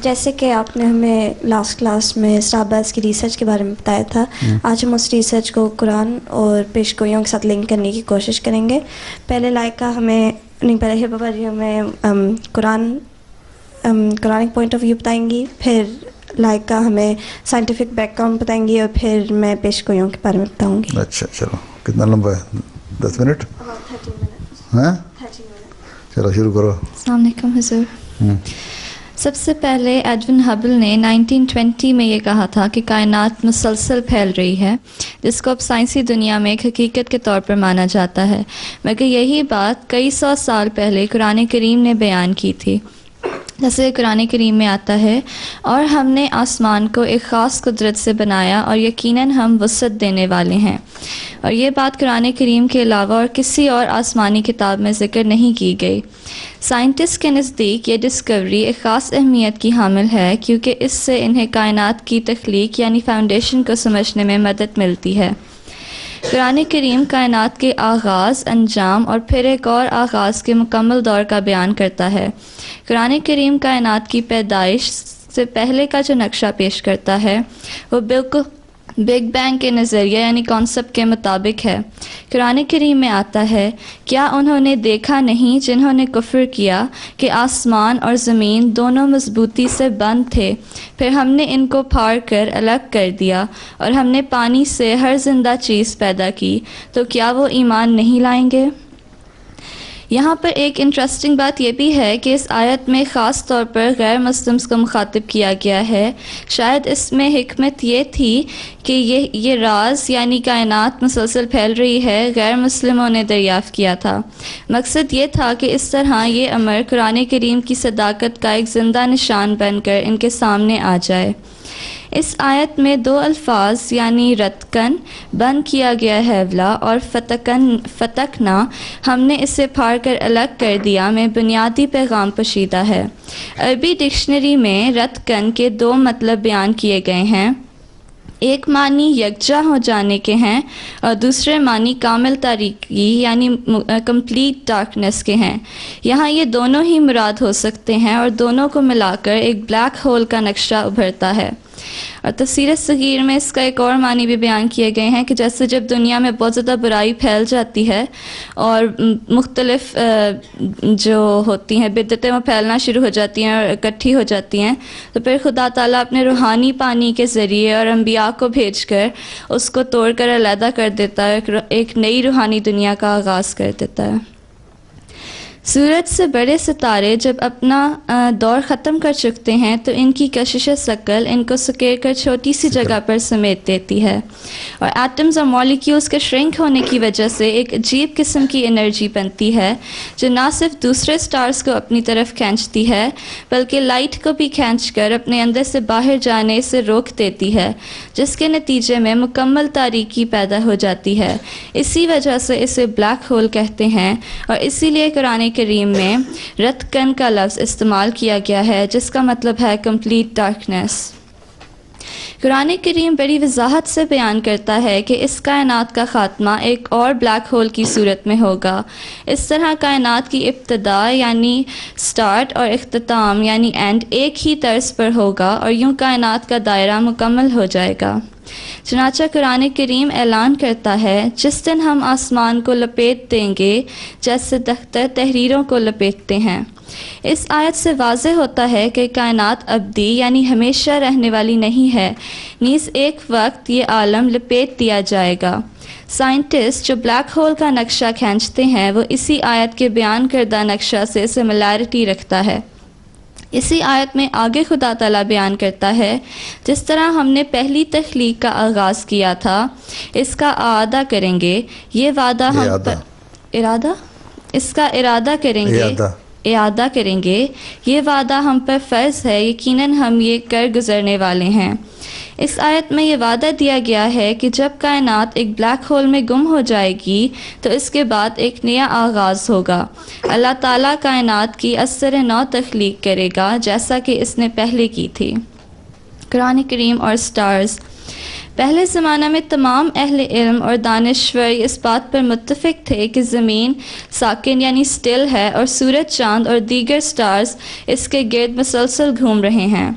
جیسے کہ آپ نے ہمیں لاسٹ کلاس میں اسٹار بیز کی ریسرچ کے بارے میں بتایا تھا, آج ہم اس ریسرچ کو قرآن اور پیش گوئیوں کے ساتھ لنک کرنے کی کوشش کریں گے. پہلے لائقہ ہمیں نہیں, پہلے ہی بابا جی ہمیں قرآنک پوائنٹ آف ویو بتائیں گی, پھر لائقہ ہمیں سائنٹیفک بیک گراؤنڈ بتائیں گی, اور پھر میں پیش گوئیوں کے بارے میں بتاؤں گی. اچھا چلو, کتنا لمبا ہے؟ 10 منٹ؟ 30 منٹ. ہاں چلو شروع کرو. السلام علیکم حضور. سب سے پہلے ایڈون ہبل نے 1920 میں یہ کہا تھا کہ کائنات مسلسل پھیل رہی ہے, جس کو اب سائنسی دنیا میں ایک حقیقت کے طور پر مانا جاتا ہے, مگر یہی بات کئی سو سال پہلے قرآن کریم نے بیان کی تھی. جیسے قرآن کریم میں آتا ہے, اور ہم نے آسمان کو ایک خاص قدرت سے بنایا اور یقیناً ہم وسعت دینے والے ہیں. اور یہ بات قرآن کریم کے علاوہ اور کسی اور آسمانی کتاب میں ذکر نہیں کی گئی. سائنٹسٹ کے نزدیک یہ ڈسکوری ایک خاص اہمیت کی حامل ہے, کیونکہ اس سے انہیں کائنات کی تخلیق یعنی فاؤنڈیشن کو سمجھنے میں مدد ملتی ہے. قرآن کریم کائنات کے آغاز, انجام اور پھر ایک اور آغاز کے مکمل دور کا بیان کرتا ہے. قرآن کریم کائنات کی پیدائش سے پہلے کا جو نقشہ پیش کرتا ہے وہ بالکل بگ بینگ کے نظریہ یعنی کانسیپٹ کے مطابق ہے. قرآن کریم میں آتا ہے, کیا انہوں نے دیکھا نہیں جنہوں نے کفر کیا کہ آسمان اور زمین دونوں مضبوطی سے بند تھے, پھر ہم نے ان کو پھاڑ کر الگ کر دیا, اور ہم نے پانی سے ہر زندہ چیز پیدا کی, تو کیا وہ ایمان نہیں لائیں گے؟ یہاں پر ایک انٹرسٹنگ بات یہ بھی ہے کہ اس آیت میں خاص طور پر غیر مسلمز کو مخاطب کیا گیا ہے. شاید اس میں حکمت یہ تھی کہ یہ راز یعنی کائنات مسلسل پھیل رہی ہے غیر مسلموں نے دریافت کیا تھا. مقصد یہ تھا کہ اس طرح یہ امر قرآن کریم کی صداقت کا ایک زندہ نشان بن کر ان کے سامنے آ جائے. اس آیت میں 2 الفاظ یعنی رتکن بند کیا گیا حیولہ اور فتکنا ہم نے اسے پھاڑ کر الگ کر دیا میں بنیادی پیغام پوشیدہ ہے. عربی ڈکشنری میں رتکن کے 2 مطلب بیان کیے گئے ہیں. ایک معنی یکجا ہو جانے کے ہیں اور دوسرے معنی کامل تاریکی یعنی کمپلیٹ ڈارکنیس کے ہیں. یہاں یہ دونوں ہی مراد ہو سکتے ہیں اور دونوں کو ملا کر ایک بلیک ہول کا نقشہ ابھرتا ہے. اور تفسیر صغیر میں اس کا ایک اور معنی بھی بیان کیے گئے ہیں کہ جیسے جب دنیا میں بہت زیادہ برائی پھیل جاتی ہے اور مختلف جو ہوتی ہیں بدعتیں وہ پھیلنا شروع ہو جاتی ہیں اور اکٹھی ہو جاتی ہیں, تو پھر خدا تعالیٰ اپنے روحانی پانی کے ذریعے اور انبیاء کو بھیج کر اس کو توڑ کر علیحدہ کر دیتا ہے, ایک نئی روحانی دنیا کا آغاز کر دیتا ہے. سورج سے بڑے ستارے جب اپنا دور ختم کر چکتے ہیں تو ان کی کشش ثقل ان کو سکیڑ کر چھوٹی سی جگہ پر سمیٹ دیتی ہے, اور ایٹمز اور مالیکیولز کے شرنک ہونے کی وجہ سے ایک عجیب قسم کی انرجی بنتی ہے جو نہ صرف دوسرے سٹارز کو اپنی طرف کھینچتی ہے بلکہ لائٹ کو بھی کھینچ کر اپنے اندر سے باہر جانے سے روک دیتی ہے, جس کے نتیجے میں مکمل تاریکی پیدا ہو جاتی ہے. اسی وجہ سے اسے بلیک ہول کہتے ہیں, اور اسی لیے قرآن کریم میں رتکن کا لفظ استعمال کیا گیا ہے جس کا مطلب ہے کمپلیٹ ڈارکنیس. قرآن کریم بڑی وضاحت سے بیان کرتا ہے کہ اس کائنات کا خاتمہ ایک اور بلیک ہول کی صورت میں ہوگا. اس طرح کائنات کی ابتدا یعنی سٹارٹ اور اختتام یعنی اینڈ ایک ہی طرز پر ہوگا اور یوں کائنات کا دائرہ مکمل ہو جائے گا. چنانچہ قرآن کریم اعلان کرتا ہے جس دن ہم آسمان کو لپیٹ دیں گے جیسے دختر تحریروں کو لپیٹتے ہیں. اس آیت سے واضح ہوتا ہے کہ کائنات ابدی یعنی ہمیشہ رہنے والی نہیں ہے، نیز ایک وقت یہ عالم لپیٹ دیا جائے گا. سائنٹسٹ جو بلیک ہول کا نقشہ کھینچتے ہیں وہ اسی آیت کے بیان کردہ نقشہ سے سملیرٹی رکھتا ہے. اسی آیت میں آگے خدا تعالیٰ بیان کرتا ہے جس طرح ہم نے پہلی تخلیق کا آغاز کیا تھا اس کا اعادہ کریں گے. یہ وعدہ ہم پر اعادہ کریں گے، یہ وعدہ ہم پر فرض ہے، یقیناً ہم یہ کر گزرنے والے ہیں. اس آیت میں یہ وعدہ دیا گیا ہے کہ جب کائنات ایک بلیک ہول میں گم ہو جائے گی تو اس کے بعد ایک نیا آغاز ہوگا. اللہ تعالیٰ کائنات کی اثر نو تخلیق کرے گا جیسا کہ اس نے پہلے کی تھی. قرآن کریم اور سٹارز. پہلے زمانہ میں تمام اہل علم اور دانشور اس بات پر متفق تھے کہ زمین ساکن یعنی سٹل ہے اور سورج، چاند اور دیگر سٹارز اس کے گرد مسلسل گھوم رہے ہیں.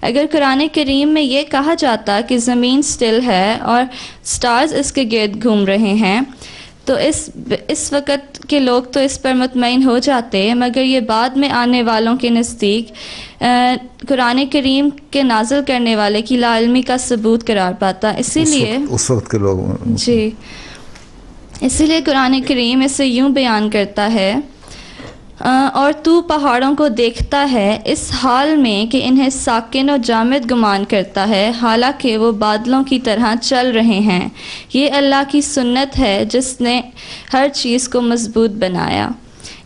اگر قرآن کریم میں یہ کہا جاتا کہ زمین سٹل ہے اور سٹارز اس کے گرد گھوم رہے ہیں تو اس وقت کے لوگ تو اس پر مطمئن ہو جاتے، مگر یہ بعد میں آنے والوں کے نزدیک قرآن کریم کے نازل کرنے والے کی لا علمی کا ثبوت قرار پاتا. اسی لیے اس وقت کے لوگ اسی لیے قرآن کریم اسے یوں بیان کرتا ہے اور تو پہاڑوں کو دیکھتا ہے اس حال میں کہ انہیں ساکن و جامد گمان کرتا ہے حالانکہ وہ بادلوں کی طرح چل رہے ہیں. یہ اللہ کی سنت ہے جس نے ہر چیز کو مضبوط بنایا.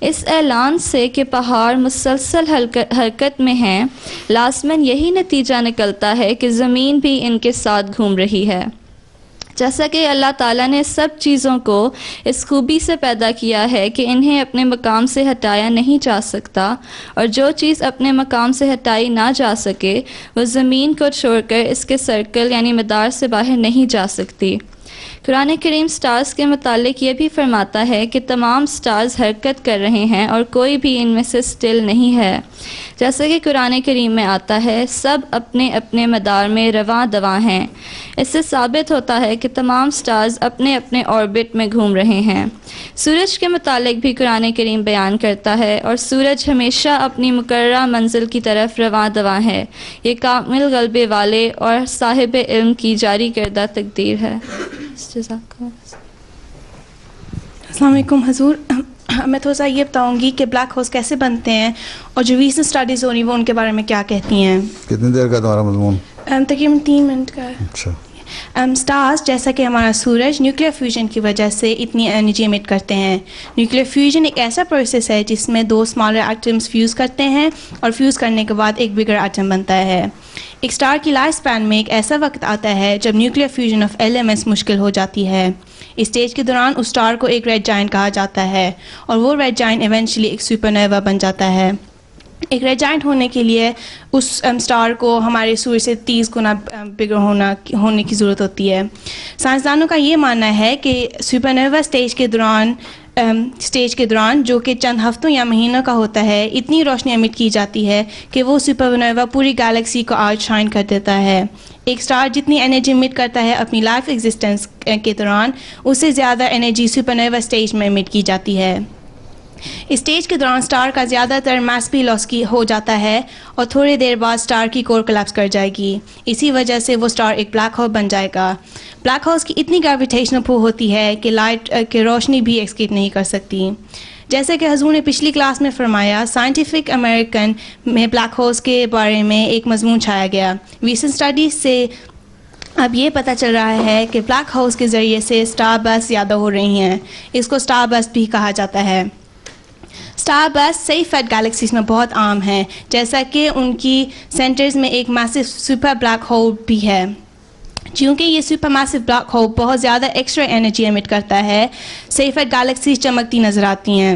اس اعلان سے کہ پہاڑ مسلسل حرکت میں ہیں لازماً یہی نتیجہ نکلتا ہے کہ زمین بھی ان کے ساتھ گھوم رہی ہے. جیسا کہ اللہ تعالیٰ نے سب چیزوں کو اس خوبی سے پیدا کیا ہے کہ انہیں اپنے مقام سے ہٹایا نہیں جا سکتا، اور جو چیز اپنے مقام سے ہٹائی نہ جا سکے وہ زمین کو چھوڑ کر اس کے سرکل یعنی مدار سے باہر نہیں جا سکتی. قرآن کریم سٹارز کے متعلق یہ بھی فرماتا ہے کہ تمام سٹارز حرکت کر رہے ہیں اور کوئی بھی ان میں سے سٹل نہیں ہے. جیسا کہ قرآن کریم میں آتا ہے سب اپنے اپنے مدار میں رواں دواں ہیں. اس سے ثابت ہوتا ہے کہ تمام سٹارز اپنے اپنے آربٹ میں گھوم رہے ہیں. سورج کے متعلق بھی قرآن کریم بیان کرتا ہے اور سورج ہمیشہ اپنی مقررہ منزل کی طرف رواں دواں ہے. یہ کامل غلبے والے اور صاحب علم کی جاری کردہ تقدیر ہے. السلام علیکم حضور. میں تھوڑا سا یہ بتاؤں گی کہ بلیک ہولز کیسے بنتے ہیں اور جو ریسنٹ اسٹڈیز ہو رہی ہیں وہ ان کے بارے میں کیا کہتی ہیں. کتنی دیر کا تمہارا مضمون؟ تقریباً 3 منٹ کا ہے. اچھا. سٹارز جیسا کہ ہمارا سورج نیوکلیئر فیوژن کی وجہ سے اتنی انرجی ایمٹ کرتے ہیں. نیوکلیئر فیوژن ایک ایسا پروسیس ہے جس میں 2 اسمالر ایٹمز فیوز کرتے ہیں اور فیوز کرنے کے بعد ایک بگر ایٹم بنتا ہے. ایک سٹار کی لائف اسپین میں ایک ایسا وقت آتا ہے جب نیوکلیئر فیوژن آف ایلیمنٹس مشکل ہو جاتی ہے. اس اسٹیج کے دوران اس سٹار کو ایک ریڈ جائنٹ کہا جاتا ہے اور وہ ریڈ جائنٹ ایونچولی ایک سپرنووا بن جاتا ہے. ایک ریڈ جائنٹ ہونے کے لیے اس سٹار کو ہمارے سورج سے 30 گنا بگر ہونے کی ضرورت ہوتی ہے. سائنسدانوں کا یہ ماننا ہے کہ سپرنووا اسٹیج کے دوران جو کہ چند ہفتوں یا مہینوں کا ہوتا ہے اتنی روشنی ایمٹ کی جاتی ہے کہ وہ سپرنووا پوری گیلیکسی کو آؤٹ شائن کر دیتا ہے. ایک سٹار جتنی انرجی ایمٹ کرتا ہے اپنی لائف ایگزسٹنس کے دوران اس سے زیادہ انرجی سپرنووا اسٹیج میں ایمٹ کی جاتی ہے. اسٹیج کے دوران سٹار کا زیادہ تر ماس بھی لاس ہو جاتا ہے اور تھوڑی دیر بعد سٹار کی کور کلیپس کر جائے گی. اسی وجہ سے وہ سٹار ایک بلیک ہول بن جائے گا. بلیک ہولز کی اتنی گریویٹیشنل پول ہوتی ہے کہ لائٹ کی روشنی بھی ایکسکیپ نہیں کر سکتی. جیسے کہ حضور نے پچھلی کلاس میں فرمایا سائنٹیفک امریکن میں بلیک ہولز کے بارے میں ایک مضمون چھایا گیا. ریسنٹ اسٹڈیز سے اب یہ پتہ چل رہا ہے کہ بلیک ہولز کے ذریعے سے سٹار برسٹ زیادہ ہو رہی ہیں. اس کو سٹار برسٹ بھی کہا جاتا ہے. سٹار برسٹ سیف فیٹ گیلیکسیز میں بہت عام ہیں جیسا کہ ان کی سینٹرز میں ایک میسو سپر بلیک ہول بھی ہے. چونکہ یہ سپر میسو بلیک ہول بہت زیادہ ایکسٹرا انرجی ایمٹ کرتا ہے سیف فیٹ گیلیکسیز چمکتی نظر آتی ہیں.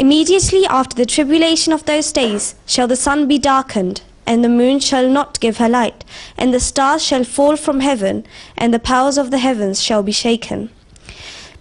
Immediately after the tribulation of those days shall the sun be darkened, and the moon shall not give her light, and the stars shall fall from heaven, and the powers of the heavens shall be shaken.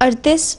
38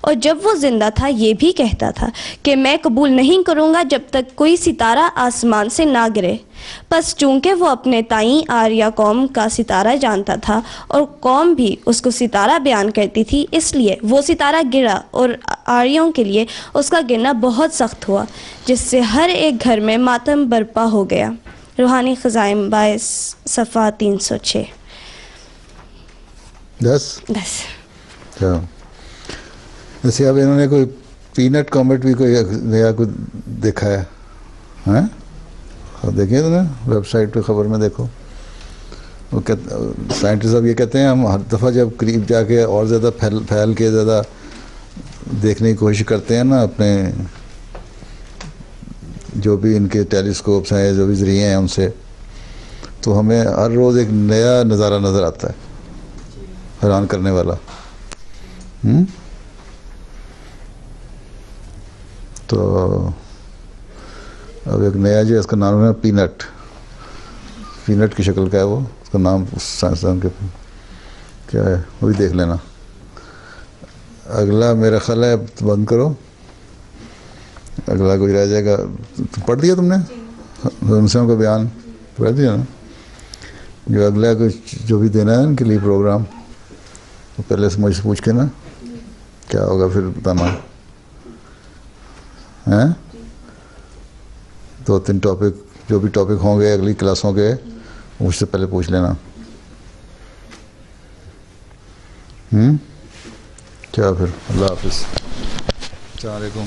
اور جب وہ زندہ تھا یہ بھی کہتا تھا کہ میں قبول نہیں کروں گا جب تک کوئی ستارہ آسمان سے نہ گرے. پس چونکہ وہ اپنے تائیں آریہ قوم کا ستارہ جانتا تھا اور قوم بھی اس کو ستارہ بیان کرتی تھی، اس لیے وہ ستارہ گرا اور آریوں کے لیے اس کا گرنا بہت سخت ہوا، جس سے ہر ایک گھر میں ماتم برپا ہو گیا. روحانی خزائن 22 صفحہ 306. 10 جیسے اب انہوں نے کوئی پینٹ کامنٹ بھی کوئی نیا کوئی دیکھا ہے، ہاں دیکھیں تو نا ویب سائٹ پہ خبر میں دیکھو. وہ سائنٹسٹ اب یہ کہتے ہیں ہم ہر دفعہ جب قریب جا کے اور زیادہ پھیل کے زیادہ دیکھنے کی کوشش کرتے ہیں نا اپنے جو بھی ان کے ٹیلیسکوپس ہیں جو بھی ذریعے ہیں ان سے، تو ہمیں ہر روز ایک نیا نظارہ نظر آتا ہے حیران کرنے والا. تو اب ایک نیا جو ہے اس کا نام ہے پینٹ کی شکل کا ہے وہ، اس کا نام سائنسدان کے کیا ہے وہ بھی دیکھ لینا. اگلا میرا خیال ہے بند کرو، اگلا کوئی رہ جائے گا. پڑھ دیا تم نے انسان کا بیان پڑھ دیا نا؟ جو اگلا کچھ جو بھی دینا ہے ان کے لیے پروگرام وہ پہلے سے مجھ سے پوچھ کے نا کیا ہوگا پھر بتانا ہیں. 2-3 ٹاپک جو بھی ٹاپک ہوں گے اگلی کلاسوں کے مجھ سے پہلے پوچھ لینا. کیا پھر اللہ حافظ. السلام علیکم.